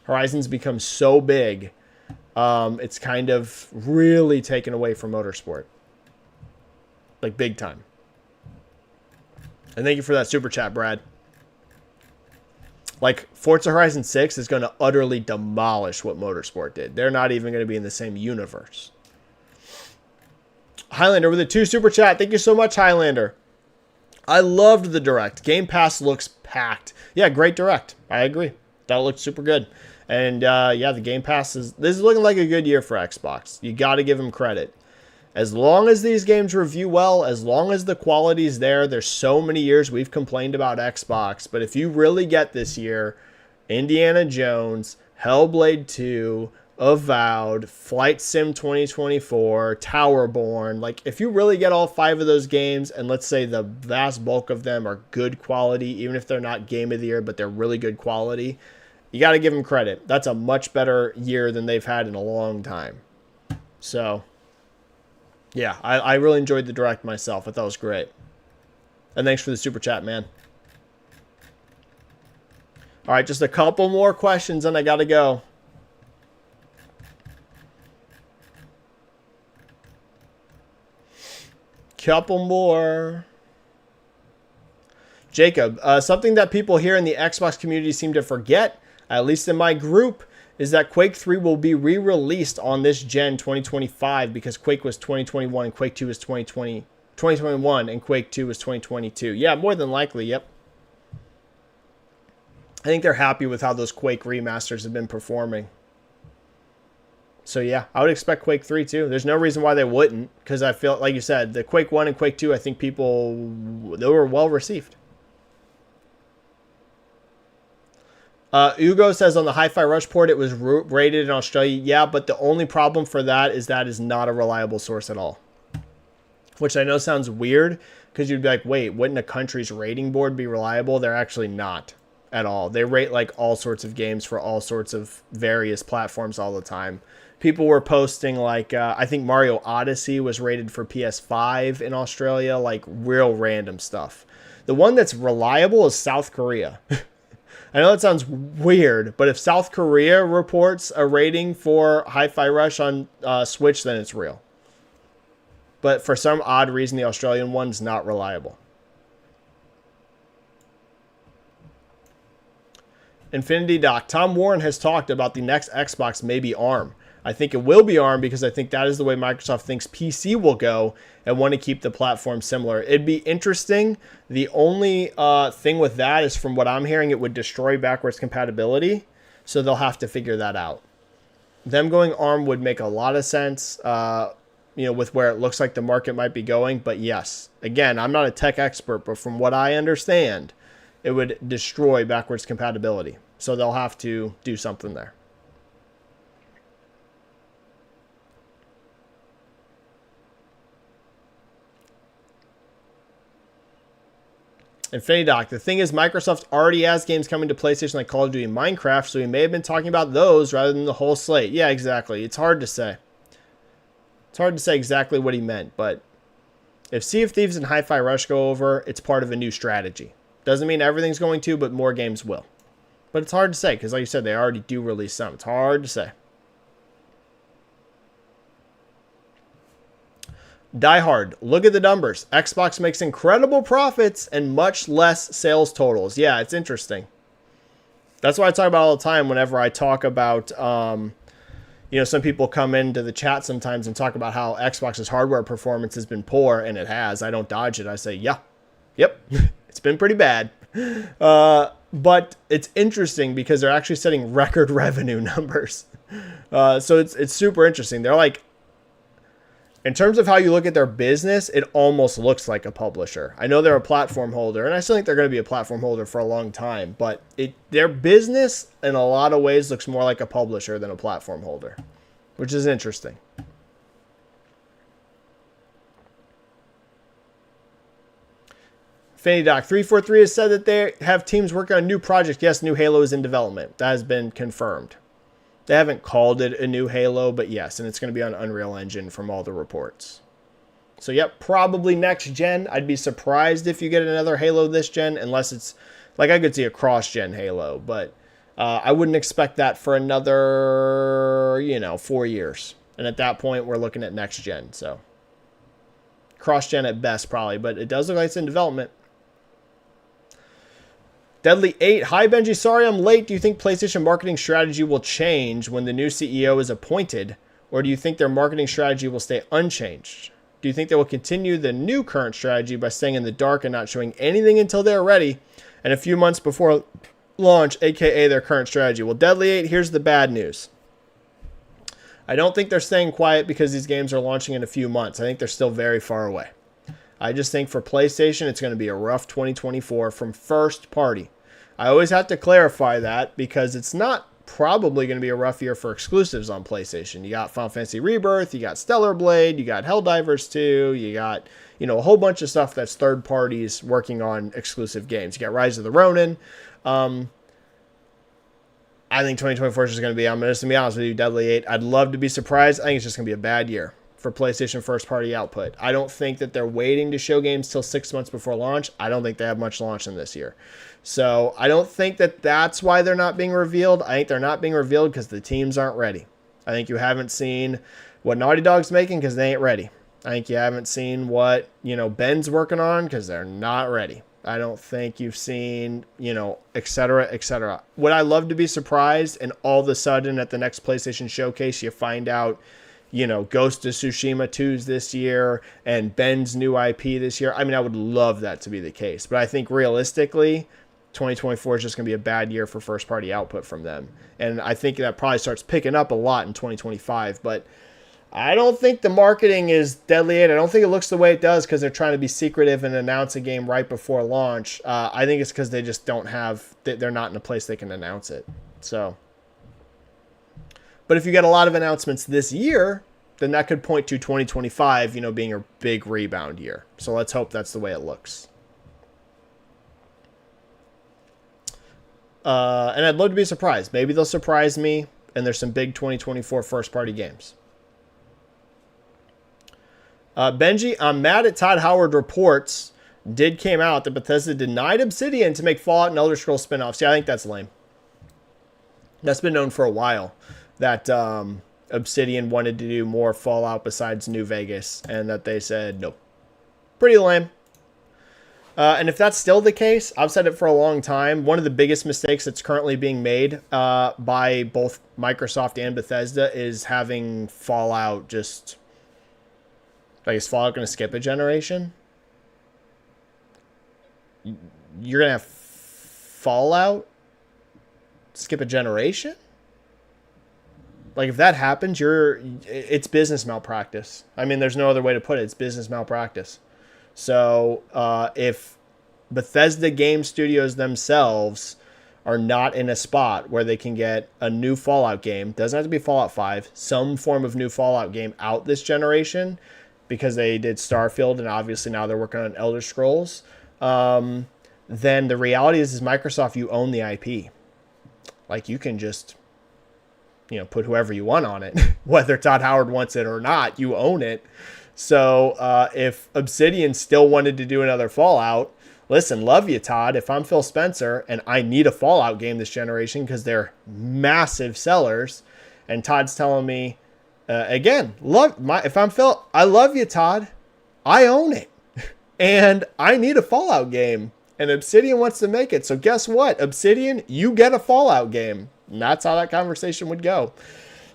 Horizon's become so big, it's kind of really taken away from Motorsport. Like, big time. And thank you for that super chat, Brad. Like, Forza Horizon 6 is going to utterly demolish what Motorsport did. They're not even going to be in the same universe. Highlander with a 2 super chat. Thank you so much, Highlander. I loved the Direct. Game Pass looks packed. Yeah, great Direct. I agree. That looked super good. And yeah, the Game Pass this is looking like a good year for Xbox. You got to give them credit. As long as these games review well, as long as the quality's there, there's so many years we've complained about Xbox. But if you really get this year, Indiana Jones, Hellblade 2, Avowed, Flight Sim 2024, Towerborn. Like, if you really get all 5 of those games, and let's say the vast bulk of them are good quality, even if they're not Game of the Year, but they're really good quality, you got to give them credit. That's a much better year than they've had in a long time. So, yeah, I really enjoyed the Direct myself. I thought it was great. And thanks for the super chat, man. All right, just a couple more questions, and I got to go. Couple more. Jacob, something that people here in the Xbox community seem to forget, at least in my group, is that Quake 3 will be re-released on this gen 2025, because Quake was 2021 and Quake 2 was 2021 and Quake 2 was 2022. Yeah, more than likely, yep. I think they're happy with how those Quake remasters have been performing. So yeah, I would expect Quake 3 too. There's no reason why they wouldn't, because I feel, like you said, the Quake 1 and Quake 2, I think they were well received. Ugo says on the Hi-Fi Rush port it was rated in Australia. Yeah, but the only problem for that is not a reliable source at all. which I know sounds weird because you'd be like, wait, wouldn't a country's rating board be reliable? They're actually not at all. They rate like all sorts of games for all sorts of various platforms all the time. People were posting like, I think Mario Odyssey was rated for PS5 in Australia, like real random stuff. The one that's reliable is South Korea. I know that sounds weird, but if South Korea reports a rating for Hi-Fi Rush on Switch, then it's real. But for some odd reason, the Australian one's not reliable. Infinity Doc. Tom Warren has talked about the next Xbox may be ARM. I think it will be ARM because I think that is the way Microsoft thinks PC will go and want to keep the platform similar. It'd be interesting. The only thing with that is, from what I'm hearing, it would destroy backwards compatibility. So they'll have to figure that out. Them going ARM would make a lot of sense, with where it looks like the market might be going. But yes, again, I'm not a tech expert, but from what I understand, it would destroy backwards compatibility. So they'll have to do something there. Infinity Doc. The thing is, Microsoft already has games coming to PlayStation like Call of Duty and Minecraft, so he may have been talking about those rather than the whole slate. Yeah, exactly. It's hard to say. It's hard to say exactly what he meant, but if Sea of Thieves and Hi-Fi Rush go over, it's part of a new strategy. Doesn't mean everything's going to, but more games will. But it's hard to say, because like you said, they already do release some. It's hard to say. Die Hard. Look at the numbers. Xbox makes incredible profits and much less sales totals. Yeah, it's interesting. That's what I talk about all the time whenever I talk about, some people come into the chat sometimes and talk about how Xbox's hardware performance has been poor, and it has. I don't dodge it. I say, yeah, yep, it's been pretty bad. But it's interesting because they're actually setting record revenue numbers. So it's super interesting. They're like, in terms of how you look at their business, it almost looks like a publisher. I know they're a platform holder, and I still think they're going to be a platform holder for a long time, but their business in a lot of ways looks more like a publisher than a platform holder, which is interesting. Fanny Doc 343 has said that they have teams working on a new project. Yes, new Halo is in development. That has been confirmed. They haven't called it a new Halo, but yes, and it's going to be on Unreal Engine from all the reports. So, yep, probably next gen. I'd be surprised if you get another Halo this gen, unless it's, like, I could see a cross-gen Halo, but I wouldn't expect that for another, 4 years. And at that point, we're looking at next gen, so. Cross-gen at best, probably, but it does look like it's in development. Deadly 8. Hi, Benji. Sorry I'm late. Do you think PlayStation marketing strategy will change when the new CEO is appointed? Or do you think their marketing strategy will stay unchanged? Do you think they will continue the new current strategy by staying in the dark and not showing anything until they're ready and a few months before launch, aka their current strategy? Well, Deadly 8, here's the bad news. I don't think they're staying quiet because these games are launching in a few months. I think they're still very far away. I just think for PlayStation, it's going to be a rough 2024 from first party. I always have to clarify that because it's not probably going to be a rough year for exclusives on PlayStation. You got Final Fantasy Rebirth, you got Stellar Blade, you got Helldivers 2, you got, a whole bunch of stuff that's third parties working on exclusive games. You got Rise of the Ronin. I think 2024 is just going to be, I'm just going to be honest with you, Deadly 8. I'd love to be surprised. I think it's just going to be a bad year for PlayStation first-party output. I don't think that they're waiting to show games till 6 months before launch. I don't think they have much launch in this year. So I don't think that that's why they're not being revealed. I think they're not being revealed because the teams aren't ready. I think you haven't seen what Naughty Dog's making because they ain't ready. I think you haven't seen what, Ben's working on because they're not ready. I don't think you've seen, et cetera, et cetera. Would I love to be surprised and all of a sudden at the next PlayStation showcase you find out, Ghost of Tsushima 2's this year and Ben's new IP this year? I mean, I would love that to be the case. But I think realistically, 2024 is just going to be a bad year for first-party output from them. And I think that probably starts picking up a lot in 2025. But I don't think the marketing is Deadly 8. I don't think it looks the way it does because they're trying to be secretive and announce a game right before launch. I think it's because they just don't have, they're not in a place they can announce it. So, but if you get a lot of announcements this year, then that could point to 2025, being a big rebound year. So let's hope that's the way it looks. And I'd love to be surprised. Maybe they'll surprise me, and there's some big 2024 first-party games. Benji, I'm mad at Todd Howard reports came out that Bethesda denied Obsidian to make Fallout and Elder Scrolls spinoffs. Yeah, I think that's lame. That's been known for a while, that Obsidian wanted to do more Fallout besides New Vegas, and that they said no. Pretty lame. And if that's still the case, I've said it for a long time, one of the biggest mistakes that's currently being made by both Microsoft and Bethesda is having Fallout just... Like, is Fallout going to skip a generation? You're going to have Fallout skip a generation? Like, if that happens, it's business malpractice. I mean, there's no other way to put it. It's business malpractice. So, if Bethesda game studios themselves are not in a spot where they can get a new Fallout game, doesn't have to be Fallout 5, some form of new Fallout game out this generation, because they did Starfield and obviously now they're working on Elder Scrolls, then the reality is Microsoft, you own the IP. Like, you can just, put whoever you want on it. Whether Todd Howard wants it or not, you own it. So if Obsidian still wanted to do another Fallout, listen, love you, Todd. If I'm Phil Spencer and I need a Fallout game this generation because they're massive sellers, and Todd's telling me, again, if I'm Phil, I love you, Todd. I own it. And I need a Fallout game. And Obsidian wants to make it. So guess what? Obsidian, you get a Fallout game. And that's how that conversation would go.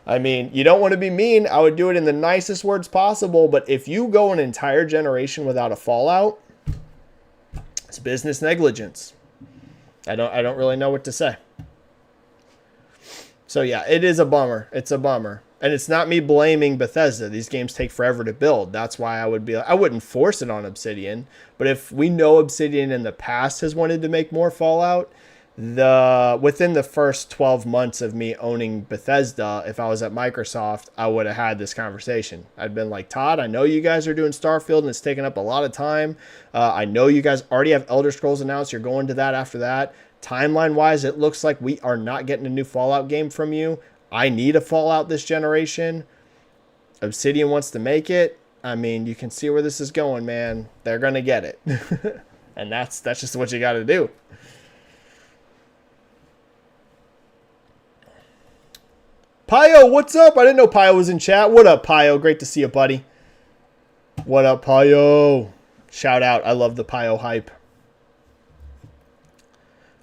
I mean, you don't want to be mean. I would do it in the nicest words possible. But if you go an entire generation without a Fallout, it's business negligence. I don't really know what to say. So yeah, it is a bummer. It's a bummer. And it's not me blaming Bethesda. These games take forever to build. That's why I wouldn't force it on Obsidian. But if we know Obsidian in the past has wanted to make more Fallout, within the first 12 months of me owning Bethesda, if I was at Microsoft, I would have had this conversation. I'd been like, Todd, I know you guys are doing Starfield and it's taking up a lot of time. I know you guys already have Elder Scrolls announced. You're going to that after that. Timeline-wise, it looks like we are not getting a new Fallout game from you. I need a Fallout this generation. Obsidian wants to make it. I mean, you can see where this is going, man. They're going to get it. And that's just what you got to do. Pio, what's up? I didn't know Pio was in chat. What up, Pio? Great to see you, buddy. What up, Pio? Shout out. I love the Pio hype.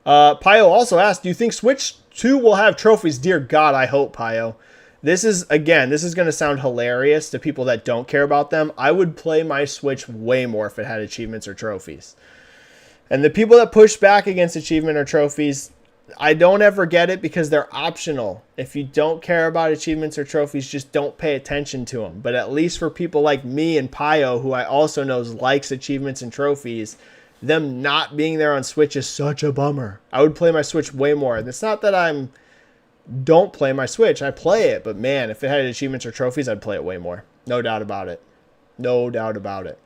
Pio also asked, do you think Switch 2 will have trophies? Dear God, I hope, Pio. This is going to sound hilarious to people that don't care about them. I would play my Switch way more if it had achievements or trophies. And the people that push back against achievement or trophies, I don't ever get it because they're optional. If you don't care about achievements or trophies, just don't pay attention to them. But at least for people like me and Pio, who I also know likes achievements and trophies, them not being there on Switch is such a bummer. I would play my Switch way more. And it's not that don't play my Switch. I play it. But man, if it had achievements or trophies, I'd play it way more. No doubt about it. No doubt about it.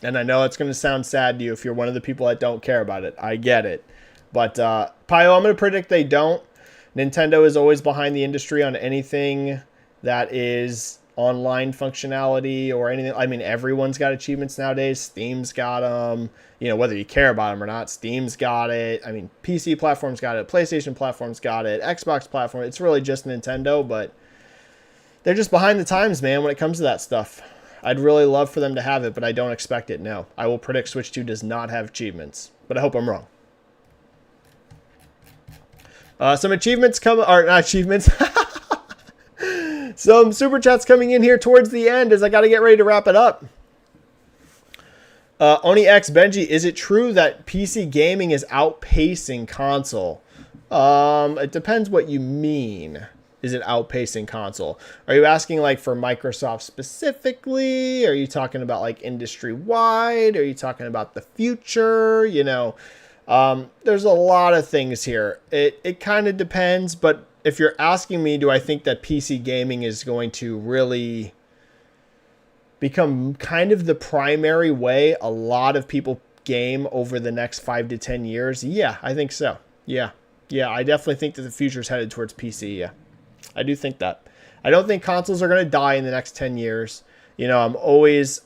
And I know it's going to sound sad to you if you're one of the people that don't care about it. I get it. But Pio, I'm going to predict they don't. Nintendo is always behind the industry on anything that is online functionality or anything. I mean, everyone's got achievements nowadays. Steam's got them. Whether you care about them or not, Steam's got it. I mean, PC platforms got it. PlayStation platforms got it. Xbox platform. It's really just Nintendo, but they're just behind the times, man, when it comes to that stuff. I'd really love for them to have it, but I don't expect it, no. I will predict Switch 2 does not have achievements, but I hope I'm wrong. Some achievements not achievements. Some super chats coming in here towards the end as I got to get ready to wrap it up. Oni X Benji, is it true that PC gaming is outpacing console? It depends what you mean. Is it outpacing console? Are you asking like for Microsoft specifically? Are you talking about like industry wide? Are you talking about the future? There's a lot of things here. It kind of depends, but if you're asking me, do I think that PC gaming is going to really become kind of the primary way a lot of people game over the next 5 to 10 years? Yeah, I think so. Yeah, I definitely think that the future is headed towards PC. Yeah, I do think that. I don't think consoles are going to die in the next 10 years. You know, I've always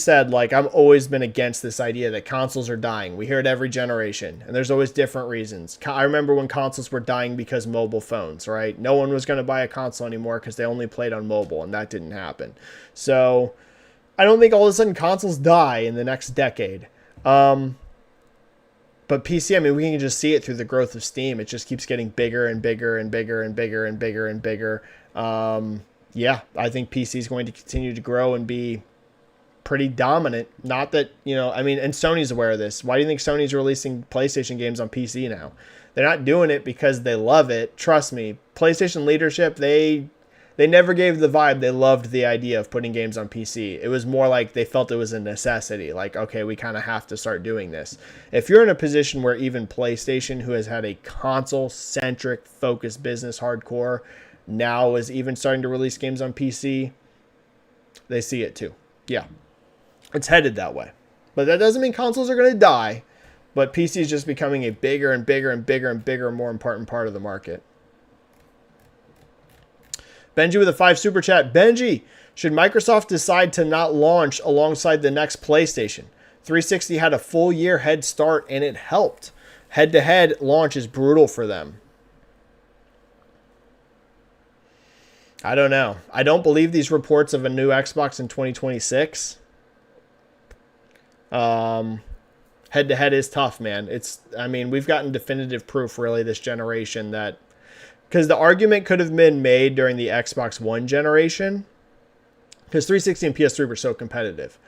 said, like, I've always been against this idea that consoles are dying. We hear it every generation, and there's always different reasons. I remember when consoles were dying because mobile phones, right? No one was going to buy a console anymore because they only played on mobile, and that didn't happen. So I don't think all of a sudden consoles die in the next decade. But PC, I mean, we can just see it through the growth of Steam. It just keeps getting bigger and bigger and bigger and bigger and bigger and bigger. Yeah, I think PC is going to continue to grow and be pretty dominant. Not that, you know, I mean, and Sony's aware of this. Why do you think Sony's releasing PlayStation games on PC now? They're not doing it because they love it. Trust me, PlayStation leadership, they never gave the vibe they loved the idea of putting games on PC. It was more like they felt it was a necessity. Like, okay, we kind of have to start doing this. If you're in a position where even PlayStation, who has had a console-centric focused business hardcore, now is even starting to release games on PC, they see it too. Yeah, it's headed that way. But that doesn't mean consoles are going to die. But PC is just becoming a bigger and bigger and bigger and bigger, more important part of the market. Benji with a 5 super chat. Benji, should Microsoft decide to not launch alongside the next PlayStation? 360 had a full year head start and it helped. Head-to-head launch is brutal for them. I don't know. I don't believe these reports of a new Xbox in 2026. Head-to-head is tough, man. I mean, we've gotten definitive proof really this generation that, because the argument could have been made during the Xbox One generation, because 360 and PS3 were so competitive.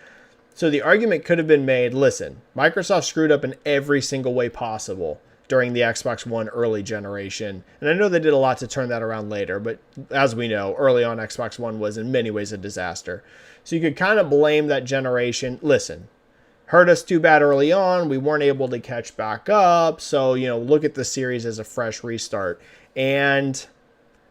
So the argument could have been made, listen, Microsoft screwed up in every single way possible during the Xbox One early generation. And I know they did a lot to turn that around later, but as we know, early on Xbox One was in many ways a disaster. So you could kind of blame that generation. Listen, hurt us too bad early on. We weren't able to catch back up. So, you know, look at the series as a fresh restart. And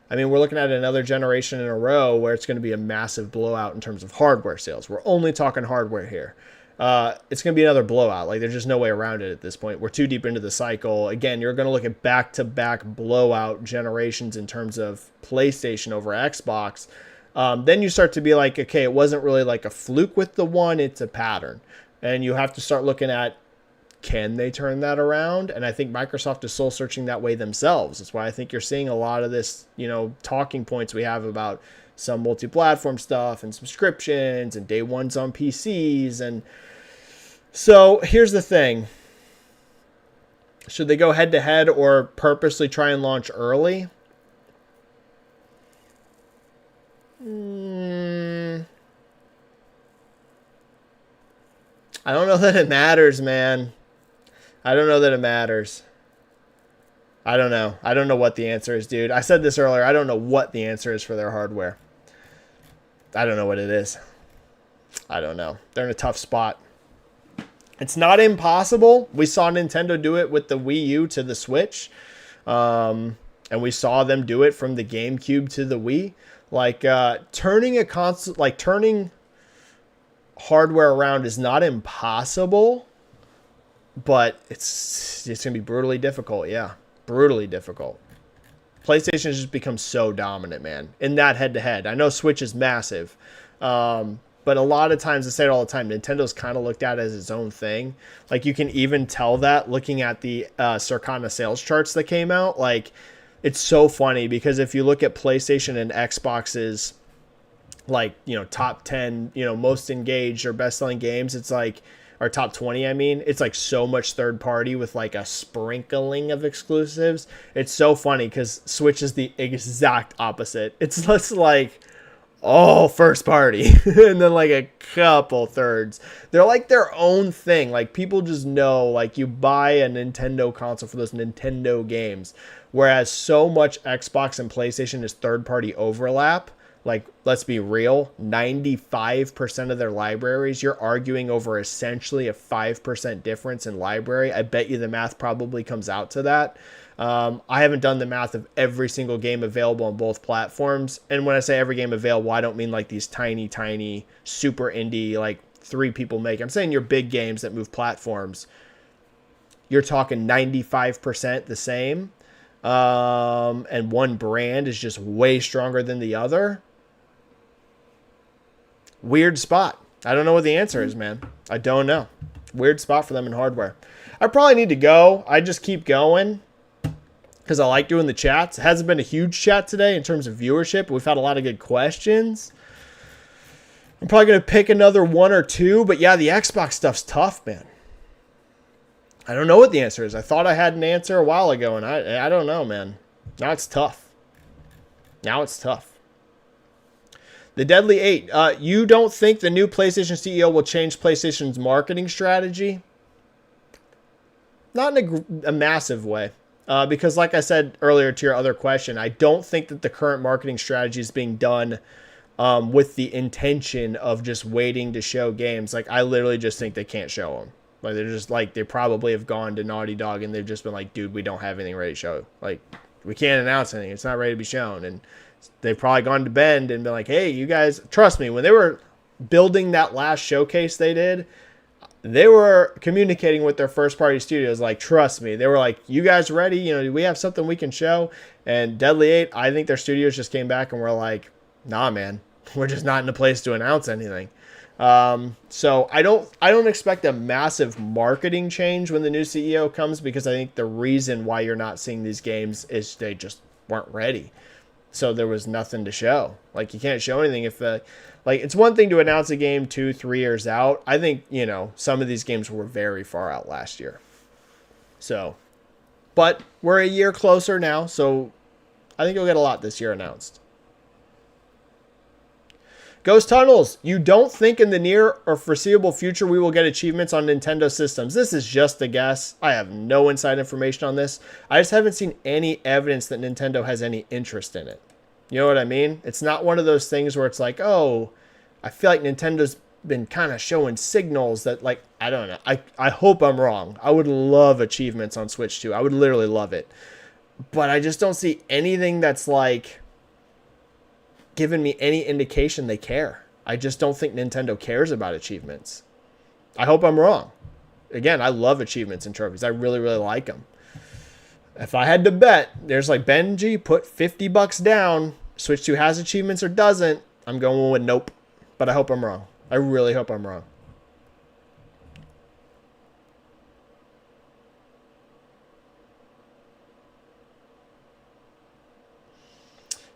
I mean, we're looking at another generation in a row where it's going to be a massive blowout in terms of hardware sales. We're only talking hardware here. It's going to be another blowout. Like, there's just no way around it at this point. We're too deep into the cycle. Again, you're going to look at back-to-back blowout generations in terms of PlayStation over Xbox. Then you start to be like, okay, it wasn't really like a fluke with the one. It's a pattern. And you have to start looking at, can they turn that around? And I think Microsoft is soul searching that way themselves. That's why I think you're seeing a lot of this, you know, talking points we have about some multi-platform stuff and subscriptions and day ones on PCs. And so here's the thing. Should they go head to head or purposely try and launch early? I don't know that it matters, man. I don't know that it matters. I don't know. I don't know what the answer is, dude. I said this earlier. I don't know what the answer is for their hardware. I don't know what it is. I don't know. They're in a tough spot. It's not impossible. We saw Nintendo do it with the Wii U to the Switch. And we saw them do it from the GameCube to the Wii. Like, turning a console, like turning hardware around is not impossible. But it's going to be brutally difficult. Yeah, brutally difficult. PlayStation has just become so dominant, man, in that head-to-head. I know Switch is massive. But a lot of times, I say it all the time, Nintendo's kind of looked at as its own thing. Like, you can even tell that looking at the Circana sales charts that came out. Like, it's so funny because if you look at PlayStation and Xbox's, like, you know, top 10, you know, most engaged or best-selling games, it's like, or top 20, I mean, it's like so much third party with like a sprinkling of exclusives. It's so funny because Switch is the exact opposite. It's less like all first party and then like a couple thirds. They're like their own thing. Like, people just know, like, you buy a Nintendo console for those Nintendo games, whereas so much Xbox and PlayStation is third party overlap. like, let's be real, 95% of their libraries, you're arguing over essentially a 5% difference in library. I bet you the math probably comes out to that. I haven't done the math of every single game available on both platforms. And when I say every game available, I don't mean like these tiny, tiny, super indie, like 3 people make. I'm saying your big games that move platforms. You're talking 95% the same. And one brand is just way stronger than the other. Weird spot. I don't know what the answer is, man. I don't know. Weird spot for them in hardware. I probably need to go. I just keep going because I like doing the chats. It hasn't been a huge chat today in terms of viewership. We've had a lot of good questions. I'm probably going to pick another 1 or 2. But yeah, the Xbox stuff's tough, man. I don't know what the answer is. I thought I had an answer a while ago, and I don't know, man. Now it's tough. Now it's tough. The Deadly 8. You don't think the new PlayStation CEO will change PlayStation's marketing strategy? Not in a massive way. Because like I said earlier to your other question, I don't think that the current marketing strategy is being done with the intention of just waiting to show games. Like, I literally just think they can't show them. Like, they're just like, they probably have gone to Naughty Dog and they've just been like, dude, we don't have anything ready to show. Like, we can't announce anything. It's not ready to be shown. And they've probably gone to Bend and been like, hey, you guys, trust me, when they were building that last showcase they did, they were communicating with their first party studios, like, trust me. They were like, you guys ready? You know, do we have something we can show? And Deadly 8, I think their studios just came back and were like, nah, man, we're just not in a place to announce anything. So I don't expect a massive marketing change when the new CEO comes, because I think the reason why you're not seeing these games is they just weren't ready. So there was nothing to show. Like, you can't show anything if like, it's one thing to announce a game 2-3 years out. I think, you know, some of these games were very far out last year. So, but we're a year closer now, so I think you'll get a lot this year announced. Ghost Tunnels, you don't think in the near or foreseeable future we will get achievements on Nintendo systems? This is just a guess. I have no inside information on this. I just haven't seen any evidence that Nintendo has any interest in it. You know what I mean? It's not one of those things where it's like, oh, I feel like Nintendo's been kind of showing signals that, like, I don't know. I hope I'm wrong. I would love achievements on Switch 2. I would literally love it. But I just don't see anything that's like given me any indication they care. I just don't think Nintendo cares about achievements. I hope I'm wrong. Again, I love achievements and trophies. I really, really like them. If I had to bet, there's like, Benji, put $50 down. Switch 2 has achievements or doesn't. I'm going with nope. But I hope I'm wrong. I really hope I'm wrong.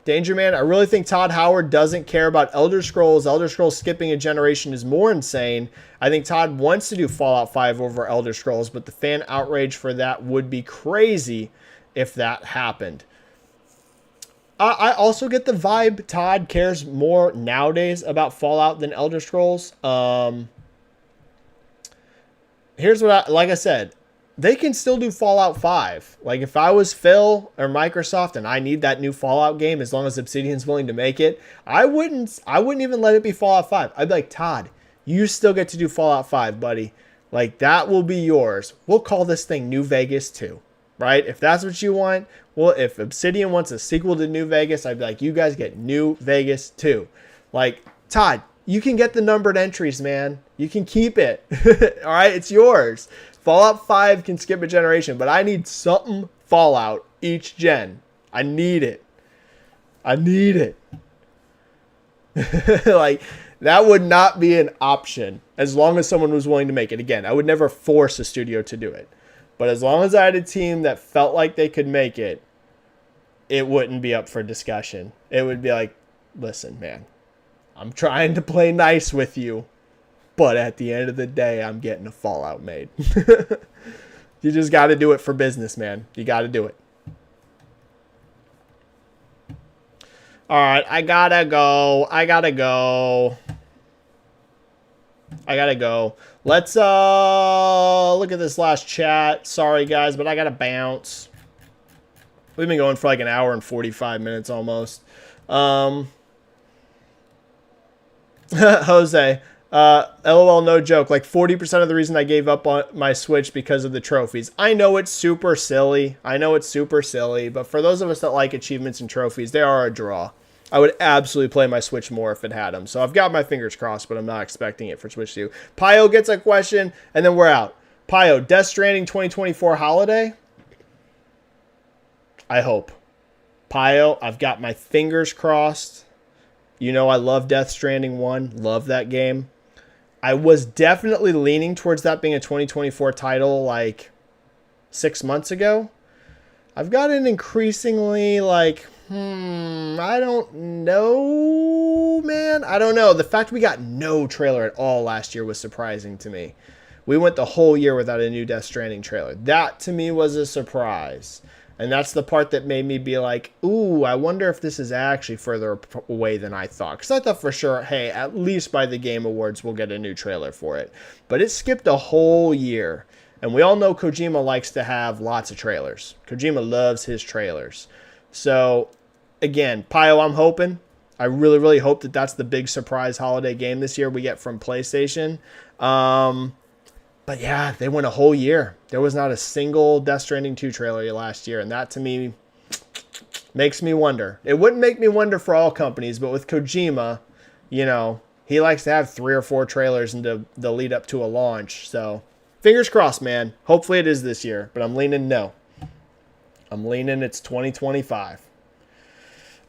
Danger Man, I really think Todd Howard doesn't care about Elder Scrolls. Elder Scrolls skipping a generation is more insane. I think Todd wants to do Fallout 5 over Elder Scrolls, but the fan outrage for that would be crazy if that happened. I also get the vibe Todd cares more nowadays about Fallout than Elder Scrolls. Here's what like I said, they can still do Fallout 5. Like, if I was Phil or Microsoft and I need that new Fallout game, as long as Obsidian's willing to make it, I wouldn't even let it be Fallout 5. I'd be like, Todd, you still get to do Fallout 5, buddy. Like, that will be yours. We'll call this thing New Vegas 2, right? If that's what you want. Well, if Obsidian wants a sequel to New Vegas, I'd be like, you guys get New Vegas 2. Like, Todd, you can get the numbered entries, man. You can keep it. All right, it's yours. Fallout 5 can skip a generation, but I need something Fallout each gen. I need it. I need it. Like, that would not be an option as long as someone was willing to make it. Again, I would never force a studio to do it. But as long as I had a team that felt like they could make it, it wouldn't be up for discussion. It would be like, listen, man, I'm trying to play nice with you, but at the end of the day, I'm getting a Fallout made. You just got to do it for business, man. You got to do it. All right, I gotta go. Let's look at this last chat. Sorry, guys, but I gotta bounce. We've been going for like an hour and 45 minutes almost. Jose, LOL, no joke. Like 40% of the reason I gave up on my Switch because of the trophies. I know it's super silly. But for those of us that like achievements and trophies, they are a draw. I would absolutely play my Switch more if it had them. So I've got my fingers crossed, but I'm not expecting it for Switch 2. Pio gets a question, and then we're out. Pio, Death Stranding 2024 holiday? I hope. Pio, I've got my fingers crossed. You know I love Death Stranding 1. Love that game. I was definitely leaning towards that being a 2024 title like 6 months ago. I've gotten increasingly like, I don't know, man. I don't know. The fact we got no trailer at all last year was surprising to me. We went the whole year without a new Death Stranding trailer. That to me was a surprise. And that's the part that made me be like, ooh, I wonder if this is actually further away than I thought. Because I thought for sure, hey, at least by the Game Awards, we'll get a new trailer for it. But it skipped a whole year. And we all know Kojima likes to have lots of trailers. Kojima loves his trailers. So, again, Pio, I'm hoping. I really, really hope that that's the big surprise holiday game this year we get from PlayStation. But yeah, they went a whole year. There was not a single Death Stranding 2 trailer last year. And that, to me, makes me wonder. It wouldn't make me wonder for all companies, but with Kojima, you know, he likes to have 3 or 4 trailers into the lead up to a launch. So, fingers crossed, man. Hopefully it is this year, but I'm leaning no. I'm leaning it's 2025.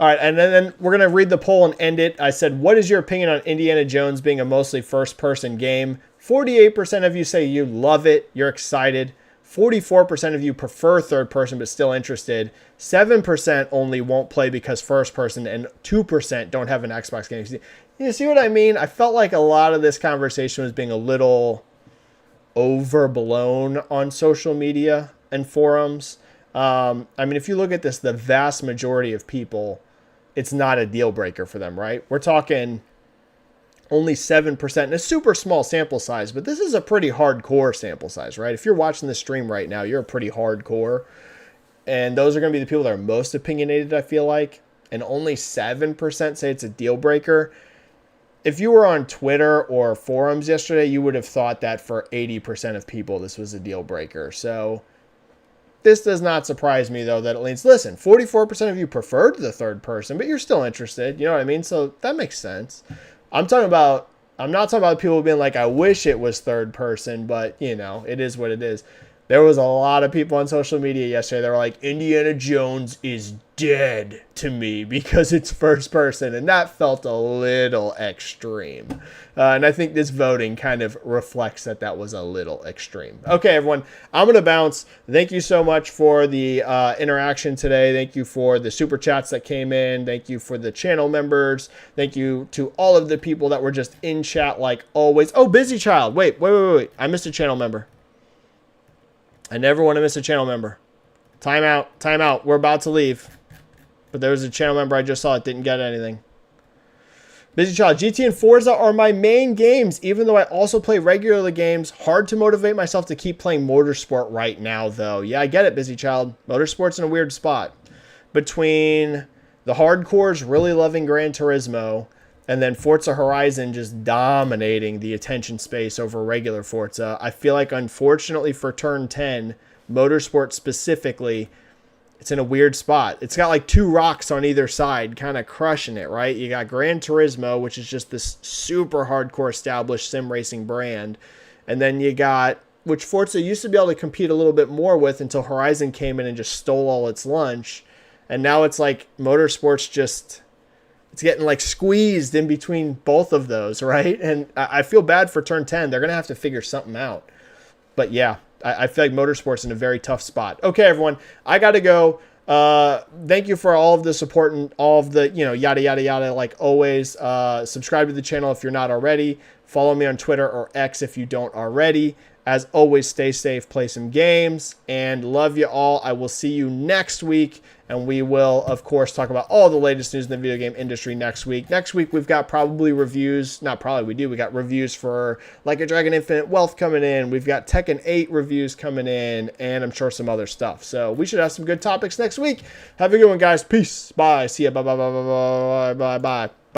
All right, and then we're going to read the poll and end it. I said, what is your opinion on Indiana Jones being a mostly first-person game? 48% of you say you love it, you're excited. 44% of you prefer third-person but still interested. 7% only won't play because first-person, and 2% don't have an Xbox game. You see what I mean? I felt like a lot of this conversation was being a little overblown on social media and forums. I mean, if you look at this, the vast majority of people, it's not a deal breaker for them, right? We're talking only 7% in a super small sample size, but this is a pretty hardcore sample size, right? If you're watching the stream right now, you're a pretty hardcore. And those are going to be the people that are most opinionated, I feel like. And only 7% say it's a deal breaker. If you were on Twitter or forums yesterday, you would have thought that for 80% of people, this was a deal breaker. So this does not surprise me, though, that it leans. Listen, 44% of you preferred the third person, but you're still interested. You know what I mean? So that makes sense. I'm not talking about people being like, I wish it was third person, but, you know, it is what it is. There was a lot of people on social media yesterday that were like, Indiana Jones is dead to me because it's first person. And that felt a little extreme. And I think this voting kind of reflects that that was a little extreme. Okay, everyone, I'm going to bounce. Thank you so much for the interaction today. Thank you for the super chats that came in. Thank you for the channel members. Thank you to all of the people that were just in chat like always. Oh, Busy Child. Wait. I missed a channel member. I never want to miss a channel member. Time out. We're about to leave. But there was a channel member I just saw that didn't get anything. Busy Child, GT and Forza are my main games, even though I also play regular games. Hard to motivate myself to keep playing Motorsport right now, though. Yeah, I get it, Busy Child. Motorsport's in a weird spot. Between the hardcores really loving Gran Turismo and then Forza Horizon just dominating the attention space over regular Forza, I feel like, unfortunately for Turn 10, Motorsport specifically, it's in a weird spot. It's got like 2 rocks on either side kind of crushing it, right? You got Gran Turismo, which is just this super hardcore established sim racing brand. And then you got, which Forza used to be able to compete a little bit more with until Horizon came in and just stole all its lunch. And now it's like Motorsport's just, it's getting like squeezed in between both of those, right? And I feel bad for Turn 10. They're going to have to figure something out. But yeah, I feel like Motorsport's in a very tough spot. Okay, everyone, I got to go. Thank you for all of the support and all of the, yada, yada, yada. Like always, subscribe to the channel if you're not already. Follow me on Twitter or X if you don't already. As always, stay safe, play some games, and love you all. I will see you next week, and we will, of course, talk about all the latest news in the video game industry next week. Next week, we've got probably reviews. Not probably, we do. We got reviews for Like a Dragon Infinite Wealth coming in. We've got Tekken 8 reviews coming in, and I'm sure some other stuff. So we should have some good topics next week. Have a good one, guys. Peace. Bye. See ya. Bye, bye, bye, bye, bye, bye, bye.